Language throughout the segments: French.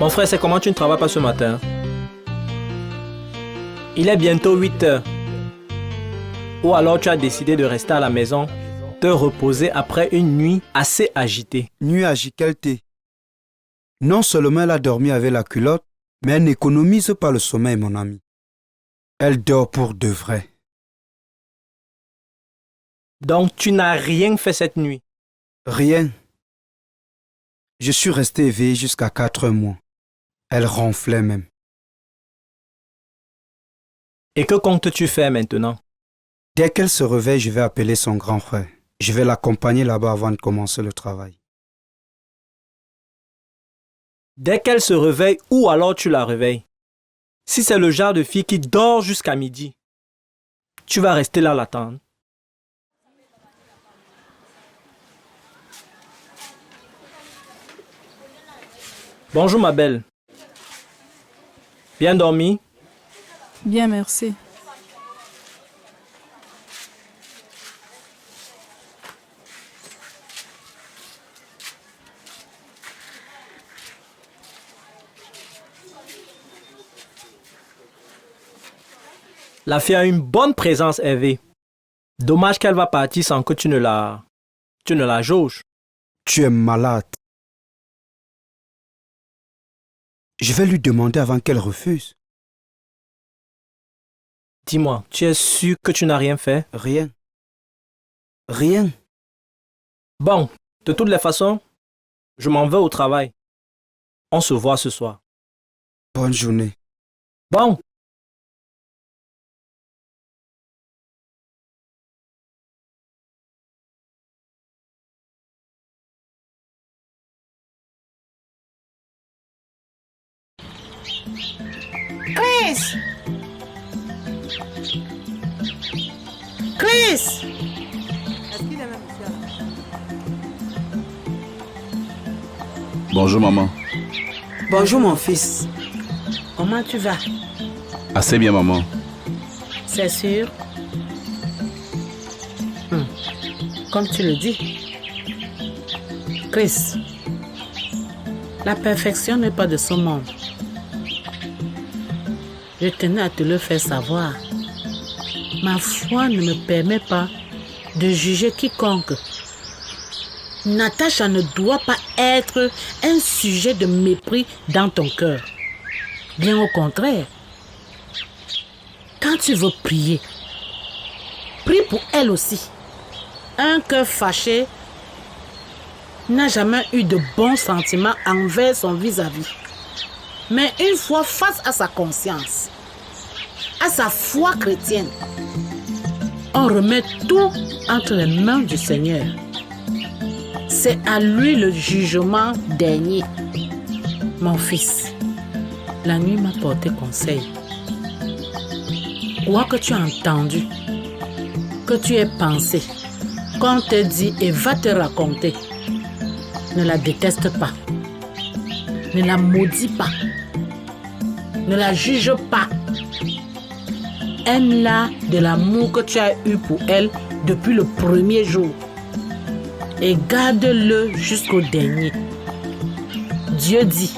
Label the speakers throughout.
Speaker 1: Mon frère, c'est comment tu ne travailles pas ce matin? Il est bientôt 8 heures. Ou alors tu as décidé de rester à la maison, te reposer après une nuit assez agitée.
Speaker 2: Nuit agitée. Non seulement elle a dormi avec la culotte, mais elle n'économise pas le sommeil, mon ami. Elle dort pour de vrai.
Speaker 1: Donc tu n'as rien fait cette nuit?
Speaker 2: Rien. Je suis resté éveillé jusqu'à 4 mois. Elle ronflait même.
Speaker 1: Et que comptes-tu faire maintenant?
Speaker 2: Dès qu'elle se réveille, je vais appeler son grand frère. Je vais l'accompagner là-bas avant de commencer le travail.
Speaker 1: Dès qu'elle se réveille, ou alors tu la réveilles. Si c'est le genre de fille qui dort jusqu'à midi, tu vas rester là l'attendre. Bonjour ma belle. Bien dormi?
Speaker 3: Bien, merci.
Speaker 1: La fille a une bonne présence, Hervé. Dommage qu'elle va partir sans que tu ne la jauges.
Speaker 2: Tu es malade. Je vais lui demander avant qu'elle refuse.
Speaker 1: Dis-moi, tu es sûr que tu n'as rien fait?
Speaker 2: Rien. Rien.
Speaker 1: Bon, de toutes les façons, je m'en vais au travail. On se voit ce soir.
Speaker 2: Bonne journée.
Speaker 1: Bon.
Speaker 4: Chris! Chris!
Speaker 5: Bonjour maman.
Speaker 4: Bonjour mon fils. Comment tu vas?
Speaker 5: Assez bien maman.
Speaker 4: C'est sûr? Comme tu le dis. Chris, la perfection n'est pas de ce monde. Je tenais à te le faire savoir. Ma foi ne me permet pas de juger quiconque. Natacha ne doit pas être un sujet de mépris dans ton cœur. Bien au contraire. Quand tu veux prier, prie pour elle aussi. Un cœur fâché n'a jamais eu de bons sentiments envers son vis-à-vis. Mais une fois face à sa conscience, à sa foi chrétienne, on remet tout entre les mains du Seigneur. C'est à lui le jugement dernier. Mon fils, la nuit m'a porté conseil. Quoi que tu as entendu, que tu aies pensé, qu'on te dit et va te raconter, ne la déteste pas. Ne la maudis pas. Ne la juge pas. Aime-la de l'amour que tu as eu pour elle depuis le premier jour. Et garde-le jusqu'au dernier. Dieu dit,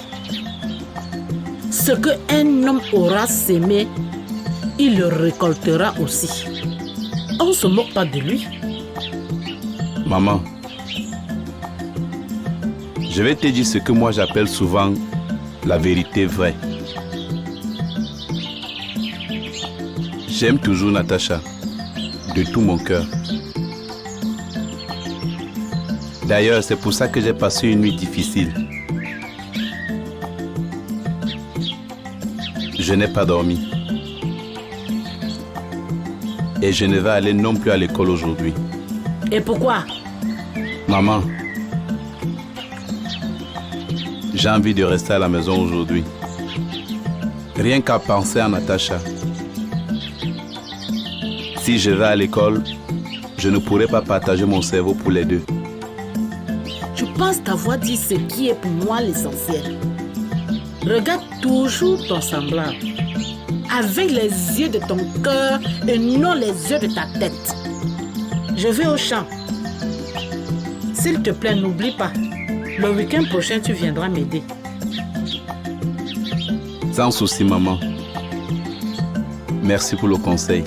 Speaker 4: ce qu'un homme aura sémé, il le récoltera aussi. On ne se moque pas de lui.
Speaker 5: Maman, je vais te dire ce que moi j'appelle souvent la vérité vraie. J'aime toujours Natacha, de tout mon cœur. D'ailleurs, c'est pour ça que j'ai passé une nuit difficile. Je n'ai pas dormi. Et je ne vais aller non plus à l'école aujourd'hui.
Speaker 4: Et pourquoi?
Speaker 5: Maman, j'ai envie de rester à la maison aujourd'hui. Rien qu'à penser à Natacha. Si je vais à l'école, je ne pourrai pas partager mon cerveau pour les deux.
Speaker 4: Je pense t'avoir dit ce qui est pour moi l'essentiel. Regarde toujours ton semblable, avec les yeux de ton cœur et non les yeux de ta tête. Je vais au champ. S'il te plaît, n'oublie pas. Le week-end prochain, tu viendras m'aider.
Speaker 5: Sans souci, maman. Merci pour le conseil.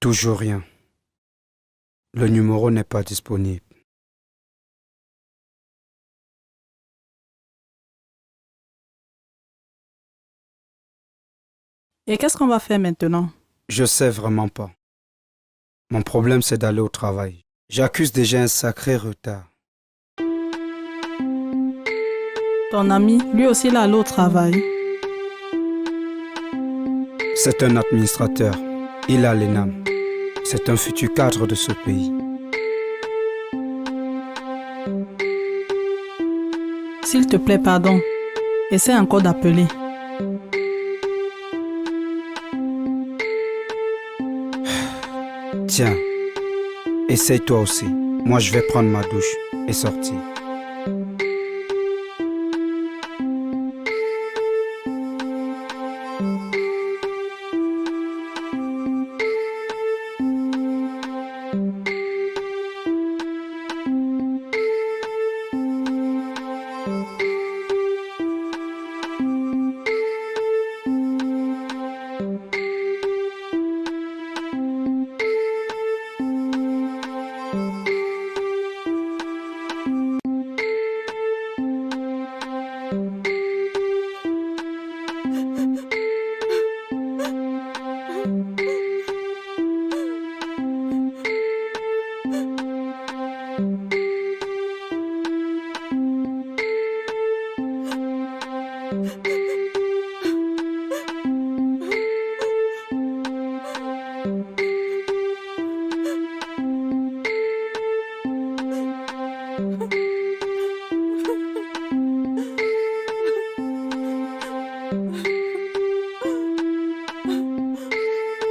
Speaker 2: Toujours rien. Le numéro n'est pas disponible.
Speaker 3: Et qu'est-ce qu'on va faire maintenant?
Speaker 2: Je sais vraiment pas. Mon problème, c'est d'aller au travail. J'accuse déjà un sacré retard.
Speaker 3: Ton ami, lui aussi, il est allé au travail.
Speaker 2: C'est un administrateur. Il a l'ENAM. C'est un futur cadre de ce pays.
Speaker 3: S'il te plaît, pardon. Essaie encore d'appeler.
Speaker 2: Tiens, essaye toi aussi. Moi, je vais prendre ma douche et sortir.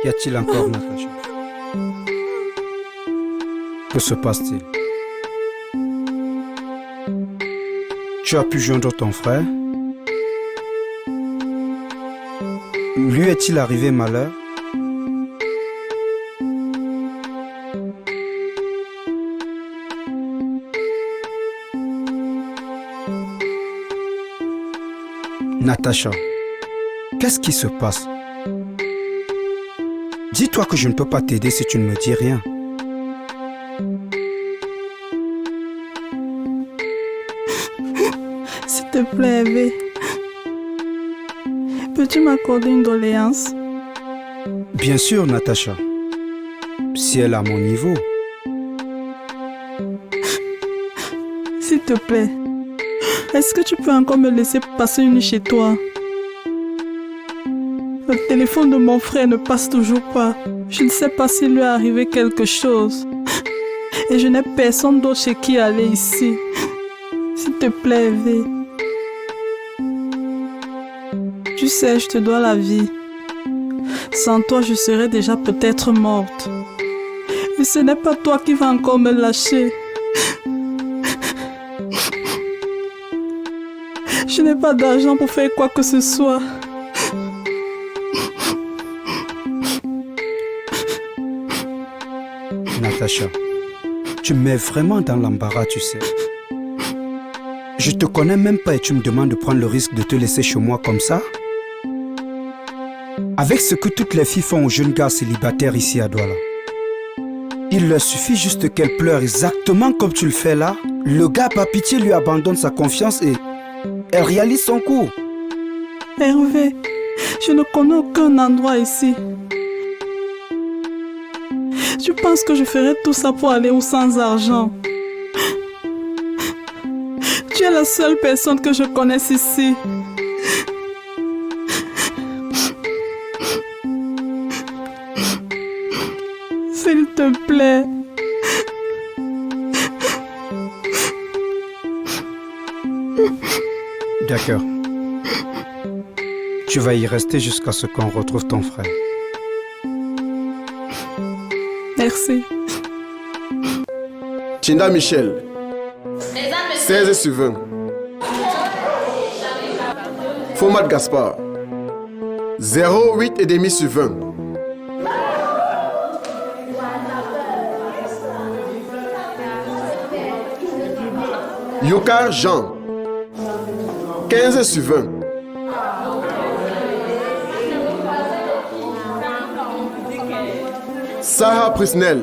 Speaker 2: Qu'y a-t-il encore, Natacha? Que se passe-t-il? Tu as pu joindre ton frère? Lui est-il arrivé malheur? Natacha, qu'est-ce qui se passe? Dis-toi que je ne peux pas t'aider si tu ne me dis rien.
Speaker 3: S'il te plaît, Hervé. Peux-tu m'accorder une doléance?
Speaker 2: Bien sûr, Natacha. Si elle est à mon niveau.
Speaker 3: S'il te plaît. Est-ce que tu peux encore me laisser passer une nuit chez toi? Le téléphone de mon frère ne passe toujours pas. Je ne sais pas s'il lui est arrivé quelque chose. Et je n'ai personne d'autre chez qui aller ici. S'il te plaît, Hervé. Tu sais, je te dois la vie. Sans toi, je serais déjà peut-être morte. Et ce n'est pas toi qui vas encore me lâcher. Je n'ai pas d'argent pour faire quoi que ce soit.
Speaker 2: Natacha, tu me mets vraiment dans l'embarras, tu sais. Je te connais même pas et tu me demandes de prendre le risque de te laisser chez moi comme ça? Avec ce que toutes les filles font aux jeunes gars célibataires ici à Douala. Il leur suffit juste qu'elles pleurent exactement comme tu le fais là. Le gars par pitié lui abandonne sa confiance et elle réalise son coup.
Speaker 3: Hervé, je ne connais aucun endroit ici. Tu penses que je ferais tout ça pour aller où sans argent? Tu es la seule personne que je connaisse ici. S'il te plaît.
Speaker 2: D'accord. Tu vas y rester jusqu'à ce qu'on retrouve ton frère.
Speaker 3: Merci.
Speaker 6: Chinda Michel, 16 sur 20. Format Gaspard. 0,8 et demi sur 20. Yoka Jean. 15 sur 20. Sarah Prisnel.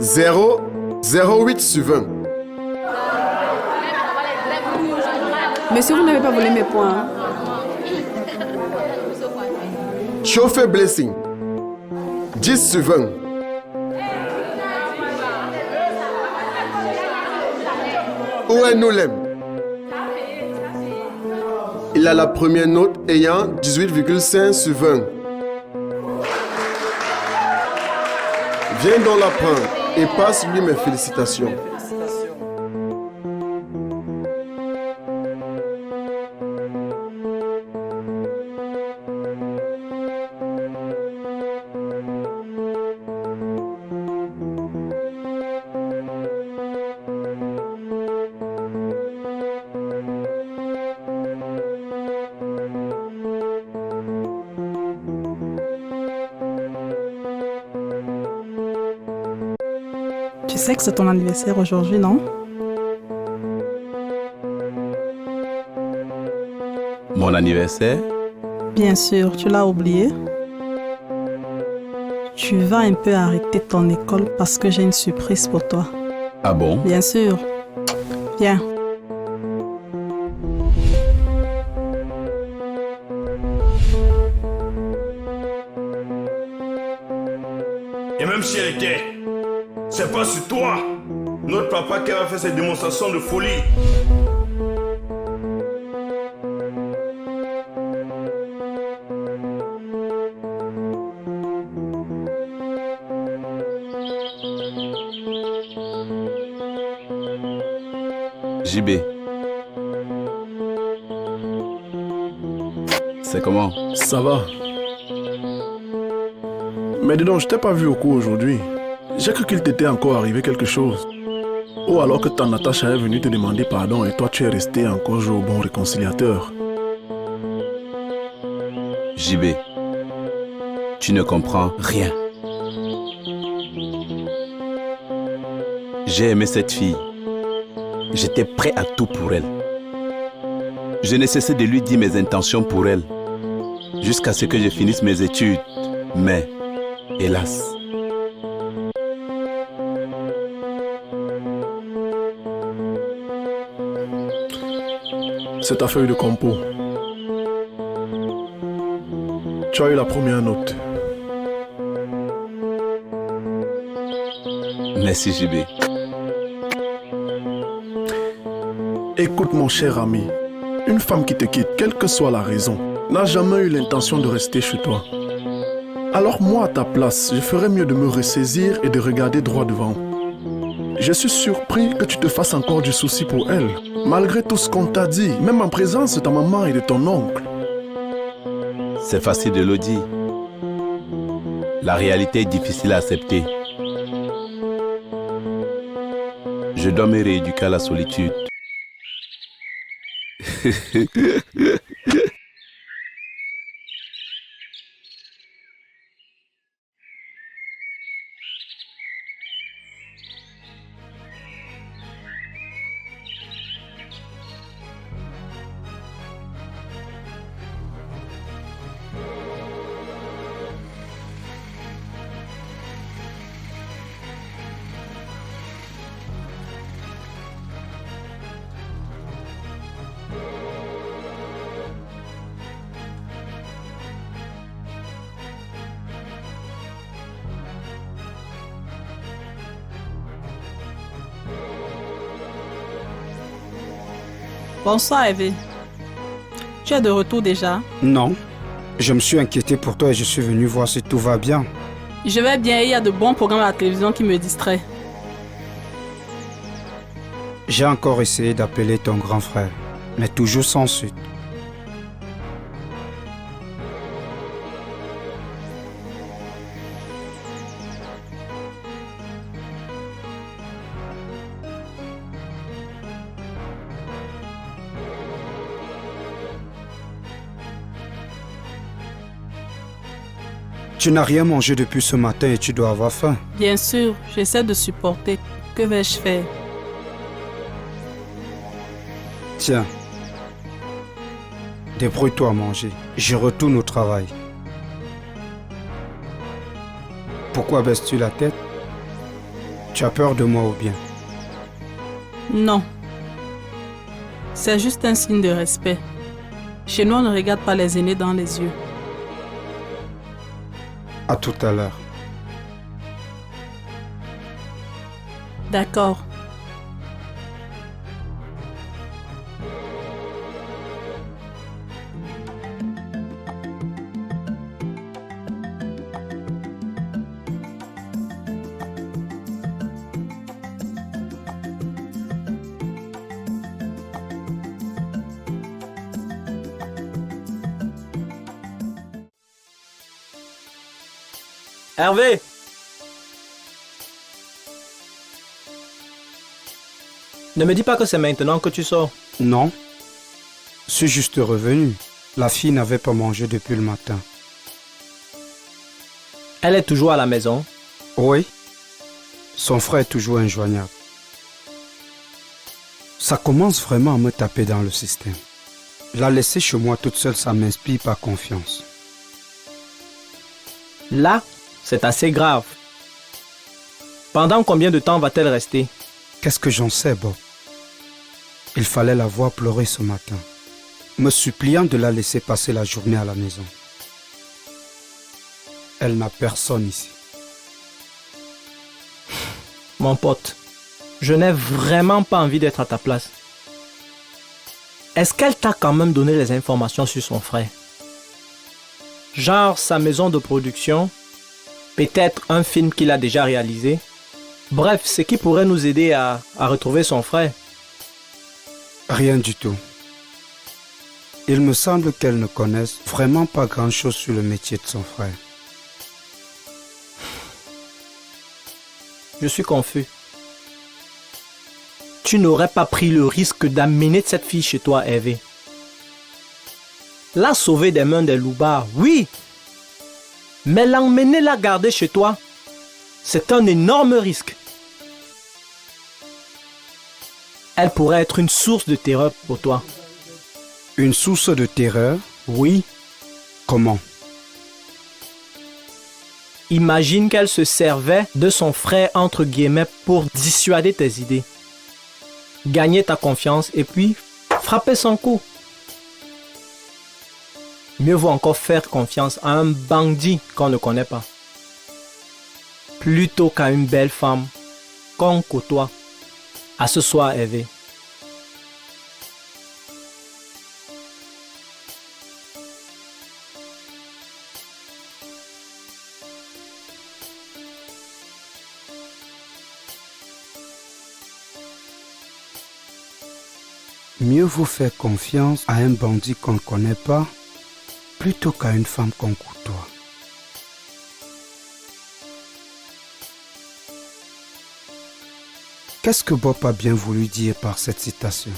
Speaker 6: 0,08 sur 20.
Speaker 7: Monsieur, vous n'avez pas volé mes points.
Speaker 6: Chauffeur Blessing. 10 sur 20. Owen Noulem. Il a la première note ayant 18,5 sur 20. Viens donc la prendre et passe-lui mes félicitations.
Speaker 3: Tu sais que c'est ton anniversaire aujourd'hui, non?
Speaker 5: Mon anniversaire?
Speaker 3: Bien sûr, tu l'as oublié. Tu vas un peu arrêter ton école parce que j'ai une surprise pour toi.
Speaker 5: Ah bon?
Speaker 3: Bien sûr. Viens.
Speaker 8: Et même si elle était, c'est pas sur toi, notre papa, qui a fait cette démonstration de folie.
Speaker 5: JB. C'est comment?
Speaker 9: Ça va. Mais dis donc, je t'ai pas vu au cours aujourd'hui. J'ai cru qu'il t'était encore arrivé quelque chose. Ou alors que ta Natacha est venue te demander pardon et toi tu es resté encore jouer au bon réconciliateur.
Speaker 5: JB, tu ne comprends rien. J'ai aimé cette fille. J'étais prêt à tout pour elle. Je n'ai cessé de lui dire mes intentions pour elle, jusqu'à ce que je finisse mes études. Mais, hélas.
Speaker 9: C'est ta feuille de compo. Tu as eu la première note.
Speaker 5: Merci JB.
Speaker 9: Écoute mon cher ami, une femme qui te quitte, quelle que soit la raison, n'a jamais eu l'intention de rester chez toi. Alors moi à ta place, je ferais mieux de me ressaisir et de regarder droit devant. Je suis surpris que tu te fasses encore du souci pour elle, malgré tout ce qu'on t'a dit, même en présence de ta maman et de ton oncle.
Speaker 5: C'est facile de le dire. La réalité est difficile à accepter. Je dois me rééduquer à la solitude.
Speaker 3: Bonsoir, Eve. Tu es de retour déjà?
Speaker 2: Non. Je me suis inquiété pour toi et je suis venu voir si tout va bien.
Speaker 3: Je vais bien et il y a de bons programmes à la télévision qui me distraient.
Speaker 2: J'ai encore essayé d'appeler ton grand frère, mais toujours sans suite. Tu n'as rien mangé depuis ce matin et tu dois avoir faim.
Speaker 3: Bien sûr, j'essaie de supporter. Que vais-je faire?
Speaker 2: Tiens, débrouille-toi à manger. Je retourne au travail. Pourquoi baisses-tu la tête? Tu as peur de moi ou bien?
Speaker 3: Non. C'est juste un signe de respect. Chez nous, on ne regarde pas les aînés dans les yeux.
Speaker 2: À tout à l'heure.
Speaker 3: D'accord.
Speaker 1: Hervé! Ne me dis pas que c'est maintenant que tu sors.
Speaker 2: Non. Je suis juste revenu. La fille n'avait pas mangé depuis le matin.
Speaker 1: Elle est toujours à la maison.
Speaker 2: Oui. Son frère est toujours injoignable. Ça commence vraiment à me taper dans le système. La laisser chez moi toute seule, ça m'inspire pas confiance.
Speaker 1: Là, c'est assez grave. Pendant combien de temps va-t-elle rester?
Speaker 2: Qu'est-ce que j'en sais, Bob? Il fallait la voir pleurer ce matin, me suppliant de la laisser passer la journée à la maison. Elle n'a personne ici.
Speaker 1: Mon pote, je n'ai vraiment pas envie d'être à ta place. Est-ce qu'elle t'a quand même donné les informations sur son frère? Genre sa maison de production, peut-être un film qu'il a déjà réalisé. Bref, ce qui pourrait nous aider à retrouver son frère.
Speaker 2: Rien du tout. Il me semble qu'elle ne connaisse vraiment pas grand-chose sur le métier de son frère.
Speaker 1: Je suis confus. Tu n'aurais pas pris le risque d'amener cette fille chez toi, Hervé. La sauver des mains des loupards, oui. Mais l'emmener la garder chez toi, c'est un énorme risque. Elle pourrait être une source de terreur pour toi.
Speaker 2: Une source de terreur?
Speaker 1: Oui.
Speaker 2: Comment?
Speaker 1: Imagine qu'elle se servait de son frère entre guillemets pour dissuader tes idées. Gagner ta confiance et puis frapper son coup. Mieux vaut encore faire confiance à un bandit qu'on ne connaît pas. Plutôt qu'à une belle femme qu'on côtoie. À ce soir, Hervé.
Speaker 2: Mieux vaut faire confiance à un bandit qu'on ne connaît pas plutôt qu'à une femme qu'on côtoie. Qu'est-ce que Bob a bien voulu dire par cette citation?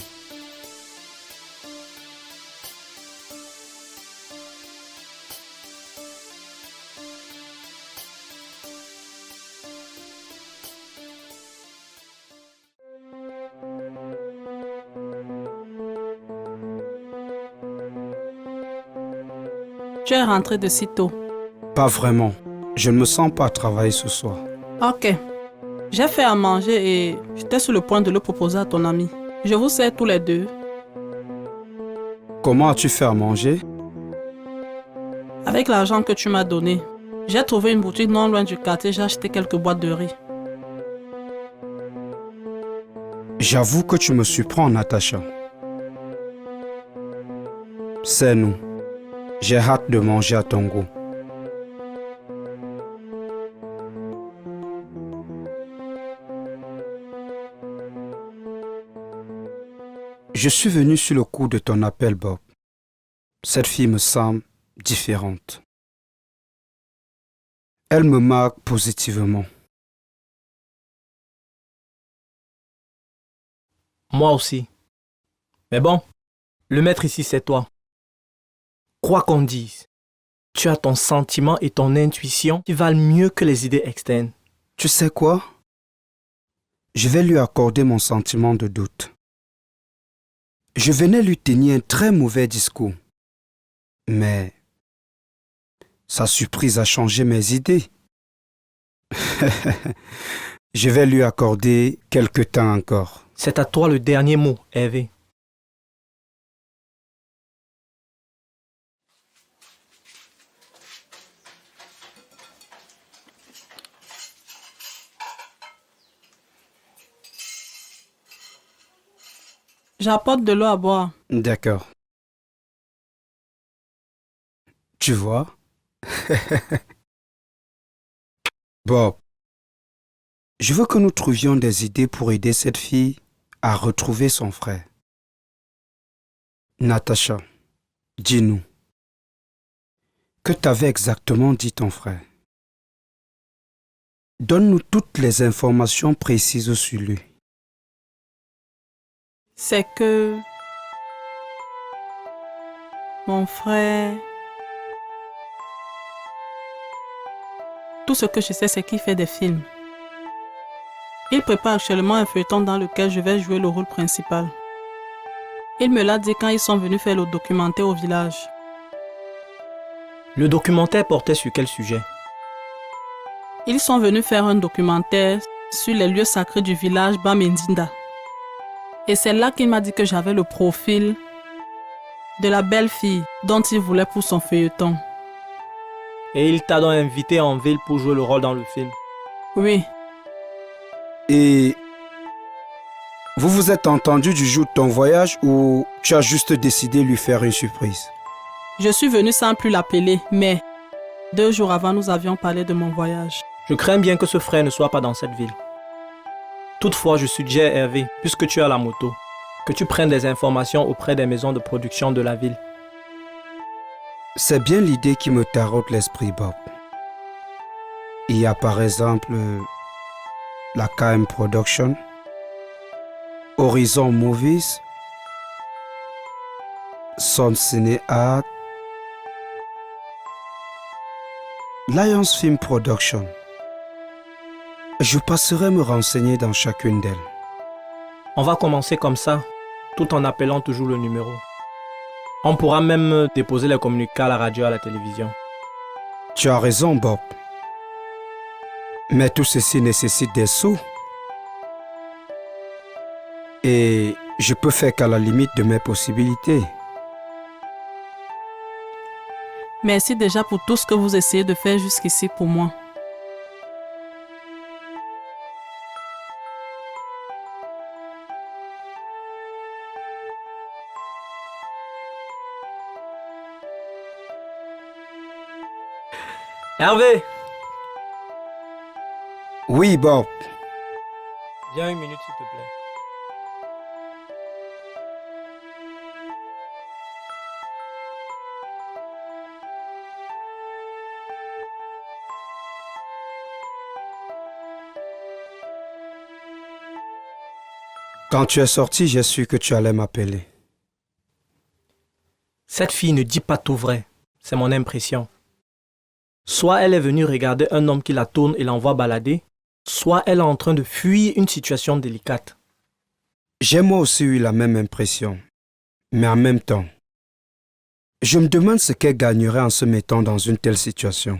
Speaker 3: Tu es rentré de si tôt.
Speaker 2: Pas vraiment. Je ne me sens pas travailler ce soir.
Speaker 3: Ok. J'ai fait à manger et j'étais sur le point de le proposer à ton ami. Je vous sers tous les deux.
Speaker 2: Comment as-tu fait à manger?
Speaker 3: Avec l'argent que tu m'as donné, j'ai trouvé une boutique non loin du quartier, j'ai acheté quelques boîtes de riz.
Speaker 2: J'avoue que tu me surprends, Natacha. C'est nous. J'ai hâte de manger à ton goût. Je suis venu sur le coup de ton appel, Bob. Cette fille me semble différente. Elle me marque positivement.
Speaker 1: Moi aussi. Mais bon, le maître ici, c'est toi. Quoi qu'on dise, Tu as ton sentiment et ton intuition qui valent mieux que les idées externes.
Speaker 2: Tu sais quoi? Je vais lui accorder mon sentiment de doute. Je venais lui tenir un très mauvais discours. Mais sa surprise a changé mes idées. Je vais lui accorder quelque temps encore.
Speaker 1: C'est à toi le dernier mot, Hervé.
Speaker 3: J'apporte de l'eau à boire.
Speaker 2: D'accord. Tu vois? Bob, je veux que nous trouvions des idées pour aider cette fille à retrouver son frère. Natacha, dis-nous, que t'avait exactement dit ton frère? Donne-nous toutes les informations précises sur lui.
Speaker 3: C'est que mon frère... Tout ce que je sais, c'est qu'il fait des films. Il prépare actuellement un feuilleton dans lequel je vais jouer le rôle principal. Il me l'a dit quand ils sont venus faire le documentaire au village.
Speaker 1: Le documentaire portait sur quel sujet?
Speaker 3: Ils sont venus faire un documentaire sur les lieux sacrés du village Bamendinda. Et c'est là qu'il m'a dit que j'avais le profil de la belle fille dont il voulait pour son feuilleton.
Speaker 1: Et il t'a donc invité en ville pour jouer le rôle dans le film.
Speaker 3: Oui.
Speaker 2: Et vous vous êtes entendu du jour de ton voyage ou tu as juste décidé de lui faire une surprise?
Speaker 3: Je suis venu sans plus l'appeler, mais 2 jours avant, nous avions parlé de mon voyage.
Speaker 1: Je crains bien que ce frère ne soit pas dans cette ville. Toutefois, je suggère, Hervé, puisque tu as la moto, que tu prennes des informations auprès des maisons de production de la ville.
Speaker 2: C'est bien l'idée qui me tarote l'esprit, Bob. Il y a par exemple la KM Production, Horizon Movies, Sun Ciné Art, Lions Film Production. Je passerai me renseigner dans chacune d'elles.
Speaker 1: On va commencer comme ça, tout en appelant toujours le numéro. On pourra même déposer les communiqués à la radio et à la télévision.
Speaker 2: Tu as raison, Bob. Mais tout ceci nécessite des sous. Et je peux faire qu'à la limite de mes possibilités.
Speaker 3: Merci déjà pour tout ce que vous essayez de faire jusqu'ici pour moi.
Speaker 1: Hervé!
Speaker 2: Oui, Bob.
Speaker 1: Viens 1 minute, s'il te plaît.
Speaker 2: Quand tu es sorti, j'ai su que tu allais m'appeler.
Speaker 1: Cette fille ne dit pas tout vrai. C'est mon impression. Soit elle est venue regarder un homme qui la tourne et l'envoie balader, soit elle est en train de fuir une situation délicate.
Speaker 2: J'ai moi aussi eu la même impression. Mais en même temps, je me demande ce qu'elle gagnerait en se mettant dans une telle situation.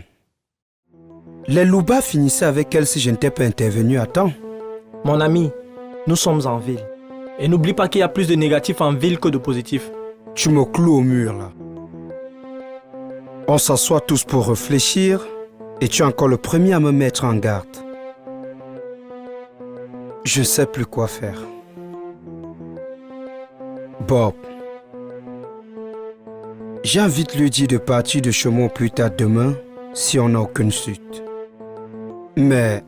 Speaker 2: Les Louba finissaient avec elle si je n'étais pas intervenu à temps.
Speaker 1: Mon ami, nous sommes en ville. Et n'oublie pas qu'il y a plus de négatifs en ville que de positifs.
Speaker 2: Tu me cloues au mur là. On s'assoit tous pour réfléchir et tu es encore le premier à me mettre en garde. Je ne sais plus quoi faire. Bob, j'ai envie de lui dire de partir de chez moi plus tard demain si on n'a aucune suite. Mais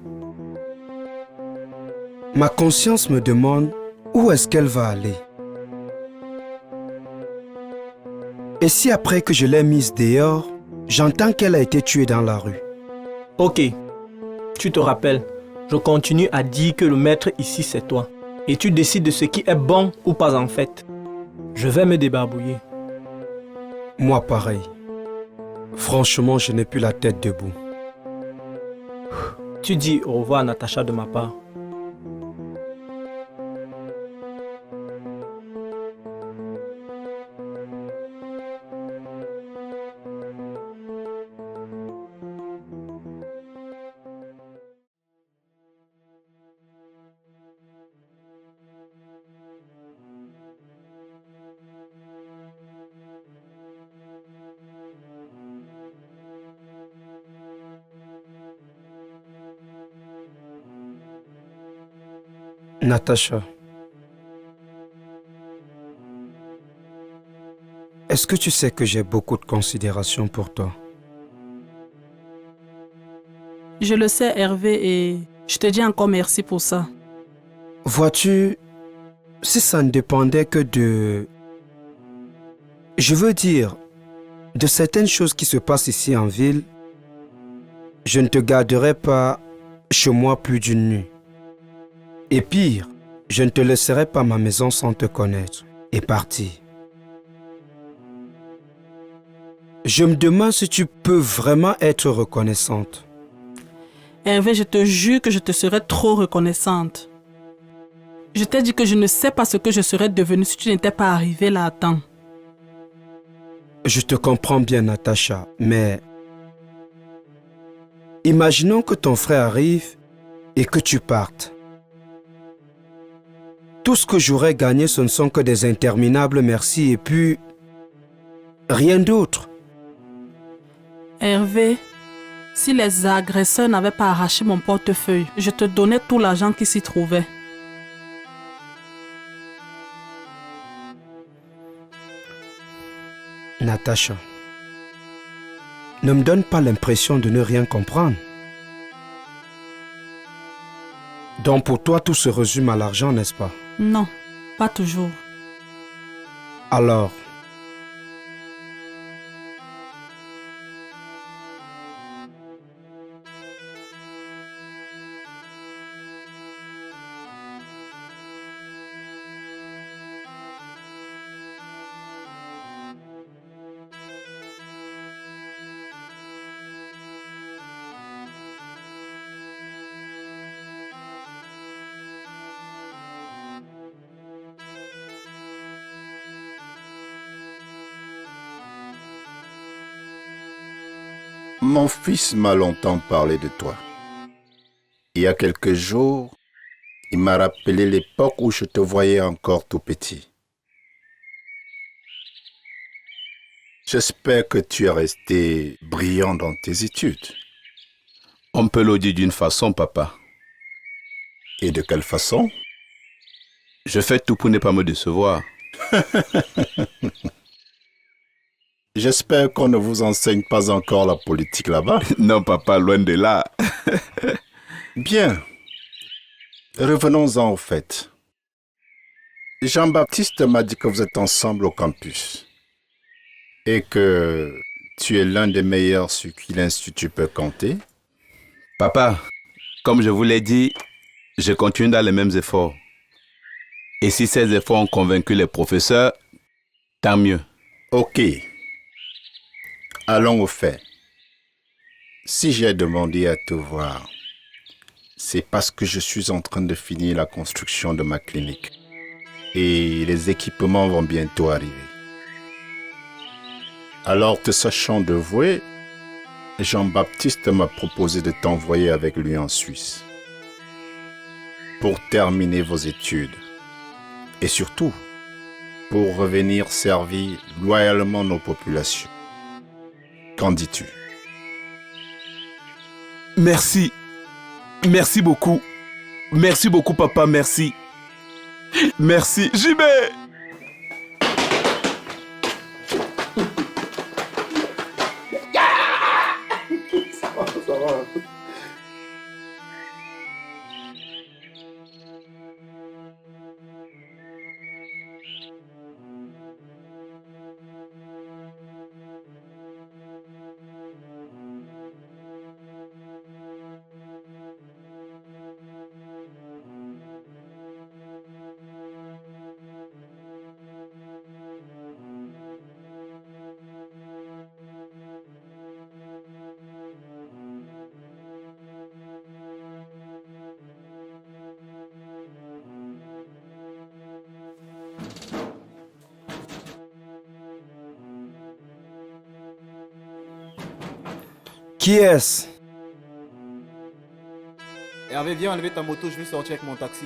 Speaker 2: ma conscience me demande où est-ce qu'elle va aller. Et si après que je l'ai mise dehors, j'entends qu'elle a été tuée dans la rue?
Speaker 1: Ok, tu te rappelles, je continue à dire que le maître ici c'est toi. Et tu décides de ce qui est bon ou pas en fait. Je vais me débarbouiller.
Speaker 2: Moi pareil. Franchement, je n'ai plus la tête debout.
Speaker 1: Tu dis au revoir à Natacha de ma part.
Speaker 2: Natacha, est-ce que tu sais que j'ai beaucoup de considération pour toi?
Speaker 3: Je le sais, Hervé, et je te dis encore merci pour ça.
Speaker 2: Vois-tu, si ça ne dépendait que de... Je veux dire, de certaines choses qui se passent ici en ville, je ne te garderais pas chez moi plus d'une nuit. Et pire, je ne te laisserai pas ma maison sans te connaître et partir. Je me demande si tu peux vraiment être reconnaissante.
Speaker 3: Hervé, je te jure que je te serais trop reconnaissante. Je t'ai dit que je ne sais pas ce que je serais devenue si tu n'étais pas arrivé là à temps.
Speaker 2: Je te comprends bien, Natacha, mais... Imaginons que ton frère arrive et que tu partes. Tout ce que j'aurais gagné, ce ne sont que des interminables merci et puis... rien d'autre.
Speaker 3: Hervé, si les agresseurs n'avaient pas arraché mon portefeuille, je te donnais tout l'argent qui s'y trouvait.
Speaker 2: Natacha, ne me donne pas l'impression de ne rien comprendre. Donc pour toi, tout se résume à l'argent, n'est-ce pas?
Speaker 3: Non, pas toujours.
Speaker 2: Alors,
Speaker 10: Mon fils m'a longtemps parlé de toi. Il y a quelques jours, il m'a rappelé l'époque où je te voyais encore tout petit. J'espère que tu es resté brillant dans tes études.
Speaker 5: On peut le dire d'une façon, papa.
Speaker 10: Et de quelle façon?
Speaker 5: Je fais tout pour ne pas me décevoir.
Speaker 10: J'espère qu'on ne vous enseigne pas encore la politique là-bas.
Speaker 5: Non, papa, loin de là.
Speaker 10: Bien. Revenons-en au fait. Jean-Baptiste m'a dit que vous êtes ensemble au campus. Et que tu es l'un des meilleurs sur qui l'Institut peut compter.
Speaker 5: Papa, comme je vous l'ai dit, je continue dans les mêmes efforts. Et si ces efforts ont convaincu les professeurs, tant mieux.
Speaker 10: Ok. Allons au fait. Si j'ai demandé à te voir, c'est parce que je suis en train de finir la construction de ma clinique. Et les équipements vont bientôt arriver. Alors, te sachant dévoué, Jean-Baptiste m'a proposé de t'envoyer avec lui en Suisse. Pour terminer vos études. Et surtout, pour revenir servir loyalement nos populations. Qu'en dis-tu?
Speaker 5: Merci. Merci beaucoup. Merci beaucoup, papa, merci. Merci. J'y vais.
Speaker 2: Qui est-ce?
Speaker 11: Hervé, viens enlever ta moto, je vais sortir avec mon taxi.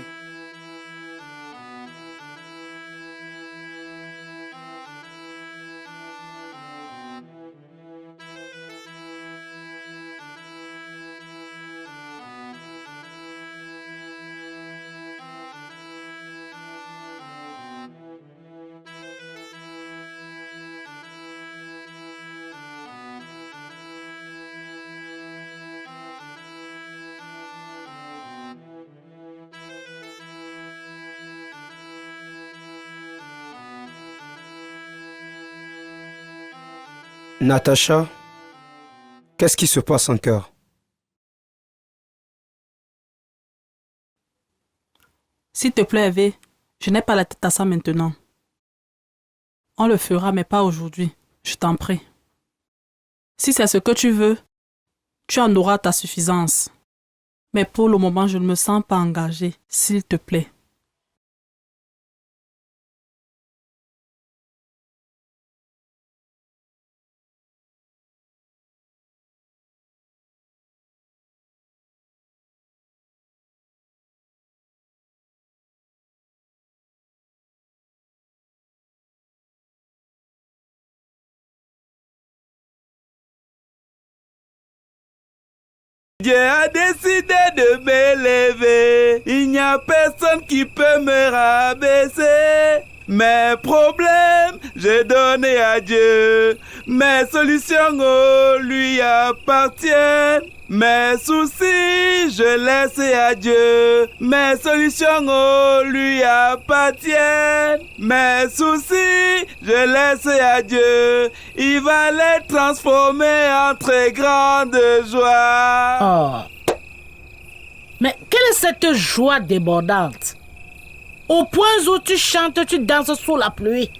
Speaker 2: Natacha, qu'est-ce qui se passe en cœur?
Speaker 3: S'il te plaît, Hervé, je n'ai pas la tête à ça maintenant. On le fera, mais pas aujourd'hui. Je t'en prie. Si c'est ce que tu veux, tu en auras ta suffisance. Mais pour le moment, je ne me sens pas engagée, s'il te plaît.
Speaker 5: Dieu a décidé de m'élever. Il n'y a personne qui peut me rabaisser. Mes problèmes, j'ai donné à Dieu. Mes solutions, lui appartiennent. Mes soucis, je laisse à Dieu. Mes solutions, lui appartiennent. Mes soucis, je laisse à Dieu. Il va les transformer en très grande joie.
Speaker 4: Oh. Mais quelle est cette joie débordante? Au point où tu chantes, tu danses sous la pluie.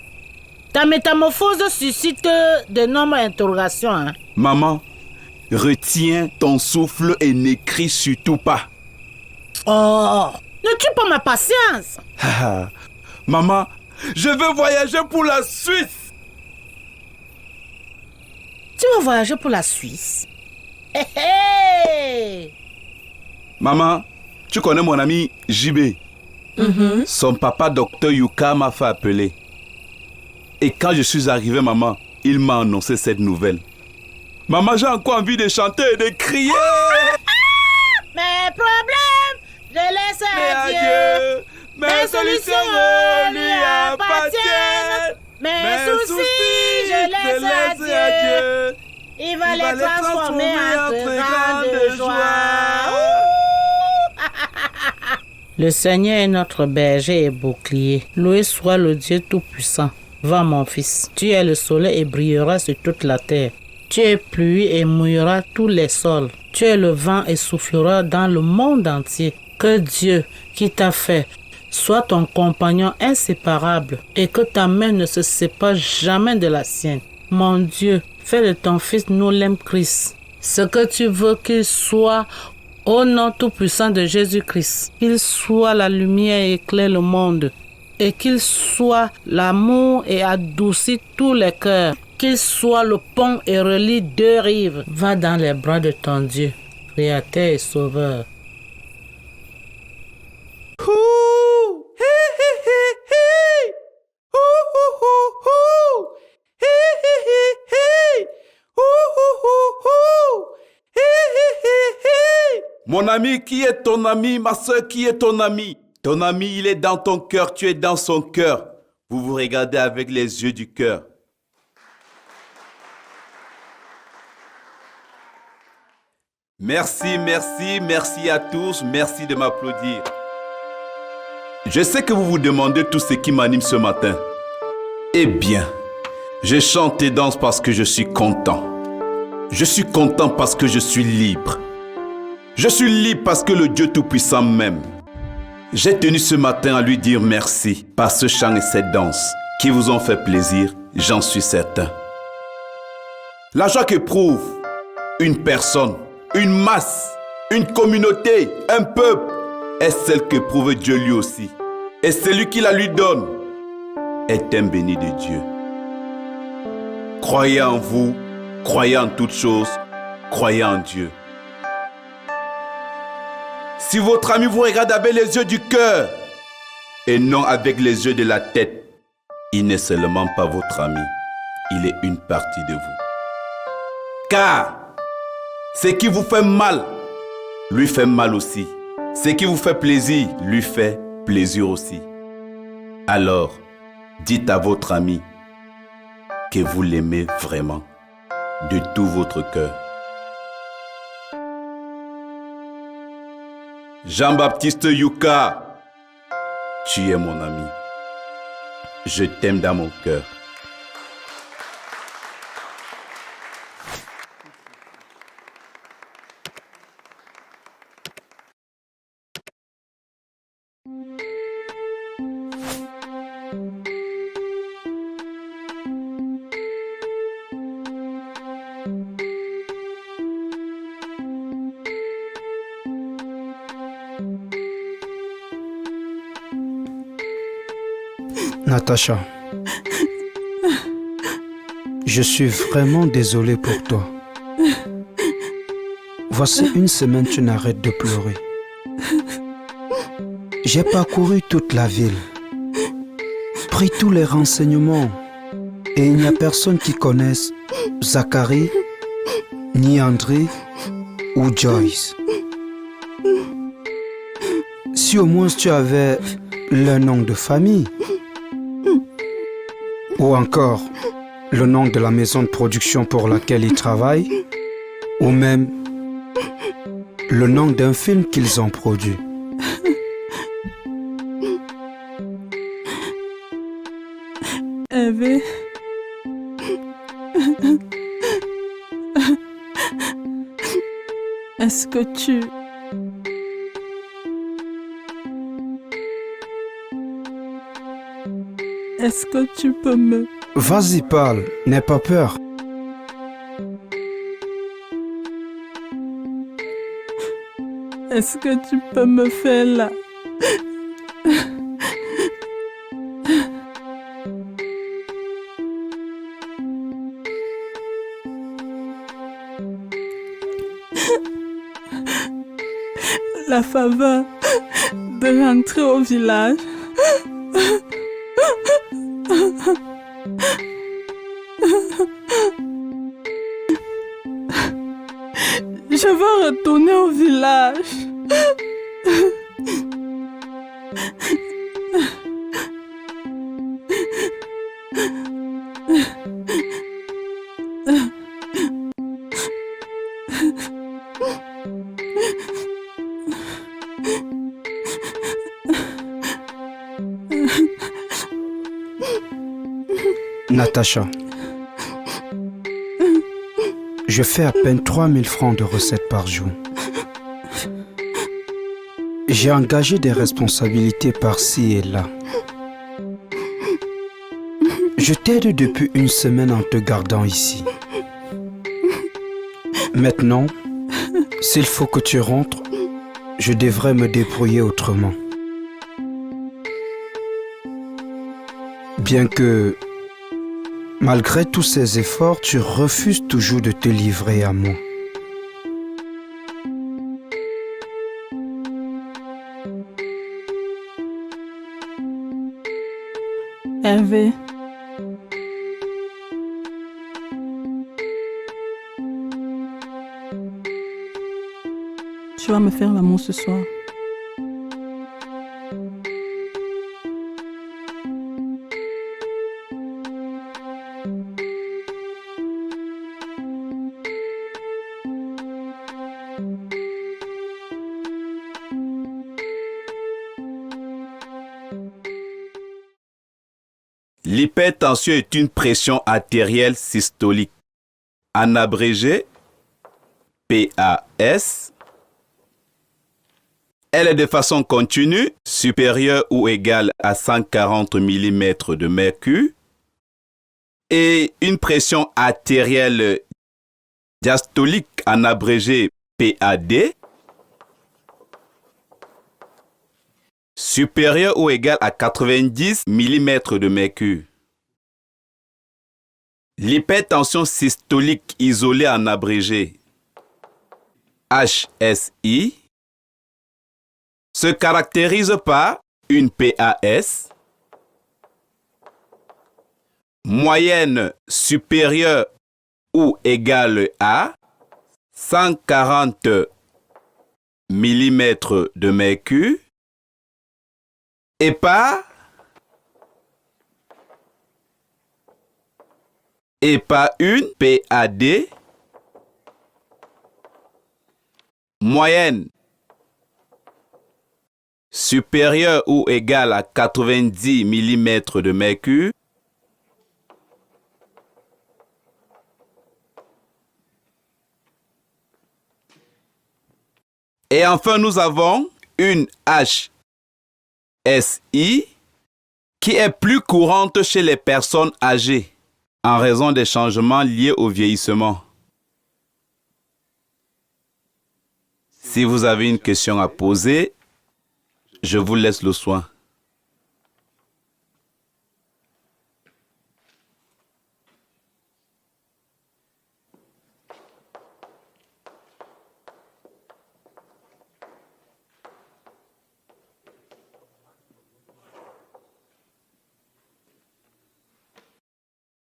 Speaker 4: Ta métamorphose suscite d'énormes interrogations. Hein?
Speaker 5: Maman, retiens ton souffle et n'écris surtout pas.
Speaker 4: Oh, ne tue pas ma patience.
Speaker 5: Maman, je veux voyager pour la Suisse.
Speaker 4: Tu veux voyager pour la Suisse? Hé hé!
Speaker 5: Maman, tu connais mon ami JB? Son papa, docteur Yuka, m'a fait appeler. Et quand je suis arrivé, maman, il m'a annoncé cette nouvelle. Maman, j'ai encore envie de chanter et de crier.
Speaker 4: Mes problèmes, je laisse à Dieu.
Speaker 5: Mes solutions lui appartiennent.
Speaker 4: Mes soucis, je laisse à Dieu. Il va les transformer en très grande joie. Le Seigneur est notre berger et bouclier. Loué soit le Dieu Tout-Puissant. Va, mon fils, tu es le soleil et brilleras sur toute la terre. Tu es pluie et mouilleras tous les sols. Tu es le vent et souffleras dans le monde entier. Que Dieu, qui t'a fait, soit ton compagnon inséparable et que ta main ne se sépare jamais de la sienne. Mon Dieu, fais de ton fils Noulem Christ ce que tu veux qu'il soit. Au nom tout-puissant de Jésus-Christ, qu'il soit la lumière et éclaire le monde, et qu'il soit l'amour et adoucit tous les cœurs, qu'il soit le pont et relie deux rives. Va dans les bras de ton Dieu, Créateur et Sauveur.
Speaker 5: Mon ami, qui est ton ami? Ma soeur, qui est ton ami? Ton ami, il est dans ton cœur, tu es dans son cœur. Vous vous regardez avec les yeux du cœur. Merci, merci, merci à tous. Merci de m'applaudir. Je sais que vous vous demandez tout ce qui m'anime ce matin. Eh bien, je chante et danse parce que je suis content. Je suis content parce que je suis libre. Je suis libre parce que le Dieu Tout-Puissant m'aime. J'ai tenu ce matin à lui dire merci par ce chant et cette danse qui vous ont fait plaisir, j'en suis certain. La joie qu'éprouve une personne, une masse, une communauté, un peuple, est celle qu'éprouve Dieu lui aussi. Et celui qui la lui donne est un béni de Dieu. Croyez en vous, croyez en toutes choses, croyez en Dieu. Si votre ami vous regarde avec les yeux du cœur et non avec les yeux de la tête, il n'est seulement pas votre ami, il est une partie de vous. Car ce qui vous fait mal, lui fait mal aussi. Ce qui vous fait plaisir, lui fait plaisir aussi. Alors, dites à votre ami que vous l'aimez vraiment, de tout votre cœur. Jean-Baptiste Yuka, tu es mon ami. Je t'aime dans mon cœur.
Speaker 2: Natacha, je suis vraiment désolé pour toi. Voici une semaine, tu n'arrêtes de pleurer. J'ai parcouru toute la ville, pris tous les renseignements, et il n'y a personne qui connaisse Zachary, ni André ou Joyce. Si au moins tu avais leur nom de famille, ou encore le nom de la maison de production pour laquelle ils travaillent, ou même le nom d'un film qu'ils ont produit.
Speaker 3: Hervé, est-ce que tu... Est-ce que tu peux me...
Speaker 2: Vas-y, parle, n'aie pas peur.
Speaker 3: Est-ce que tu peux me faire la... la faveur de rentrer au village? Je veux retourner au village.
Speaker 2: Natacha, je fais à peine 3000 francs de recettes par jour. J'ai engagé des responsabilités par-ci et là. Je t'aide depuis une semaine en te gardant ici. Maintenant, s'il faut que tu rentres, je devrais me débrouiller autrement. Bien que, malgré tous ces efforts, tu refuses toujours de te livrer à moi.
Speaker 3: Hervé, tu vas me faire l'amour ce soir.
Speaker 5: L'hypertension est une pression artérielle systolique, en abrégé PAS. Elle est de façon continue, supérieure ou égale à 140 mm de mercure, et une pression artérielle diastolique, en abrégé PAD, supérieure ou égale à 90 mm de mercure. L'hypertension systolique isolée en abrégé HSI se caractérise par une PAS, moyenne supérieure ou égale à 140 mm de mercure et par une PAD moyenne supérieure ou égale à 90 mm de mercure et enfin nous avons une HSI qui est plus courante chez les personnes âgées en raison des changements liés au vieillissement. Si vous avez une question à poser, je vous laisse le soin.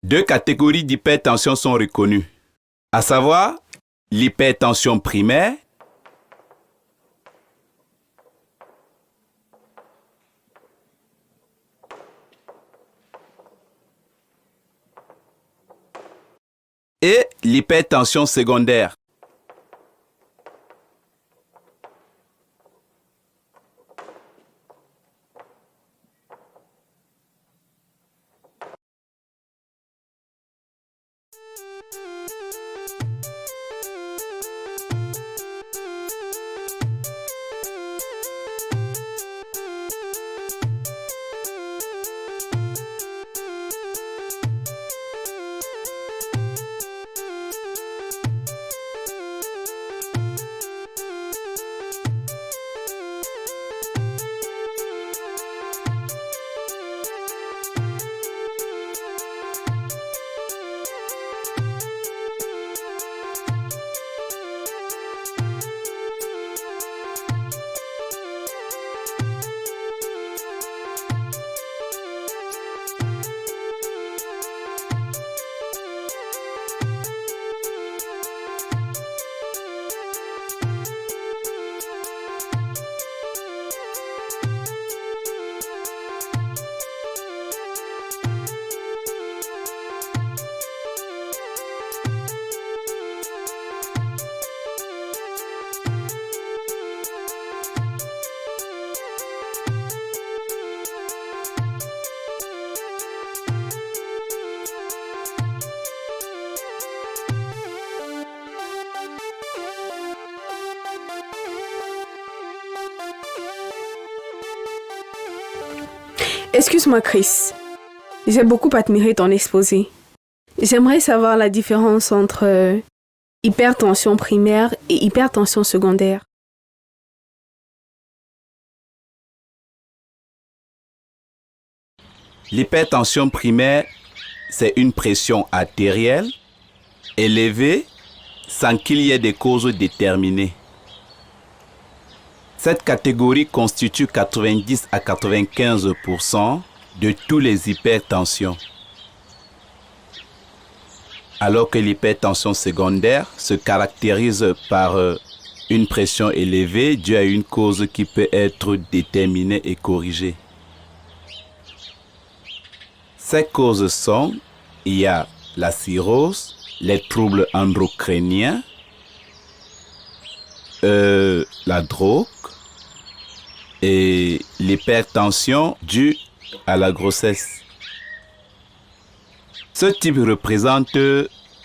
Speaker 5: Deux catégories d'hypertension sont reconnues, à savoir l'hypertension primaire et l'hypertension secondaire.
Speaker 7: Excuse-moi, Chris. J'ai beaucoup admiré ton exposé. J'aimerais savoir la différence entre hypertension primaire et hypertension secondaire.
Speaker 5: L'hypertension primaire, c'est une pression artérielle élevée sans qu'il y ait des causes déterminées. Cette catégorie constitue 90 à 95% de tous les hypertensions. Alors que l'hypertension secondaire se caractérise par une pression élevée due à une cause qui peut être déterminée et corrigée. Ces causes sont, il y a la cirrhose, les troubles endocriniens, la drogue et l'hypertension due à la grossesse. Ce type représente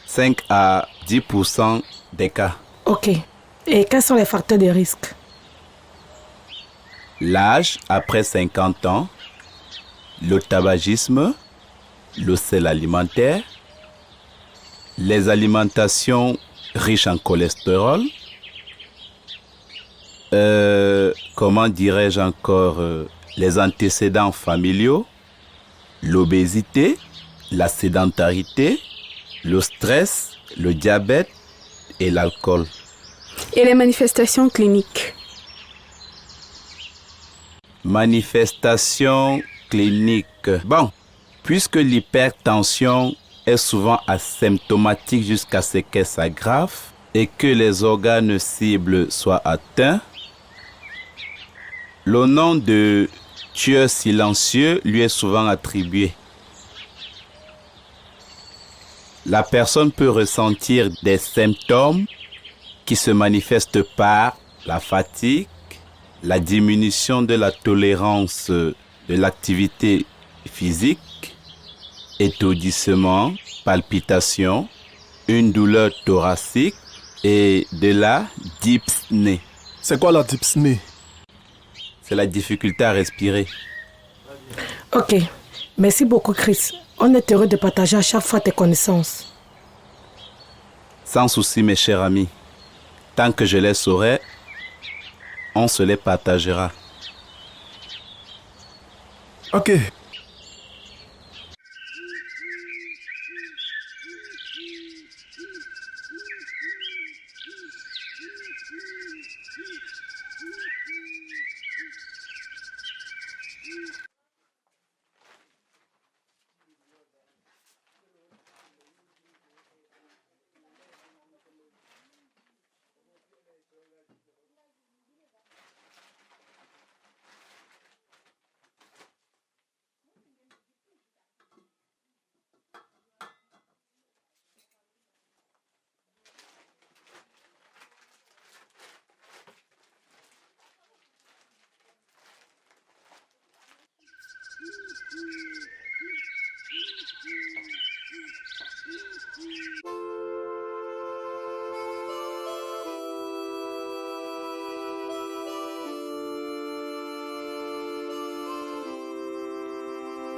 Speaker 5: 5 à 10% des cas.
Speaker 4: Ok. Et quels sont les facteurs de risque?
Speaker 5: L'âge après 50 ans, le tabagisme, le sel alimentaire, les alimentations riches en cholestérol, comment dirais-je encore, les antécédents familiaux, l'obésité, la sédentarité, le stress, le diabète et l'alcool.
Speaker 7: Et les manifestations cliniques?
Speaker 5: Manifestations cliniques. Bon, puisque l'hypertension est souvent asymptomatique jusqu'à ce qu'elle s'aggrave et que les organes cibles soient atteints, le nom de tueur silencieux lui est souvent attribué. La personne peut ressentir des symptômes qui se manifestent par la fatigue, la diminution de la tolérance de l'activité physique, étourdissement, palpitations, une douleur thoracique et de la dyspnée.
Speaker 9: C'est quoi la dyspnée?
Speaker 5: C'est la difficulté à respirer.
Speaker 12: Ok, merci beaucoup Chris. On est heureux de partager à chaque fois tes connaissances.
Speaker 5: Sans souci mes chers amis. Tant que je les saurai, on se les partagera.
Speaker 9: Ok.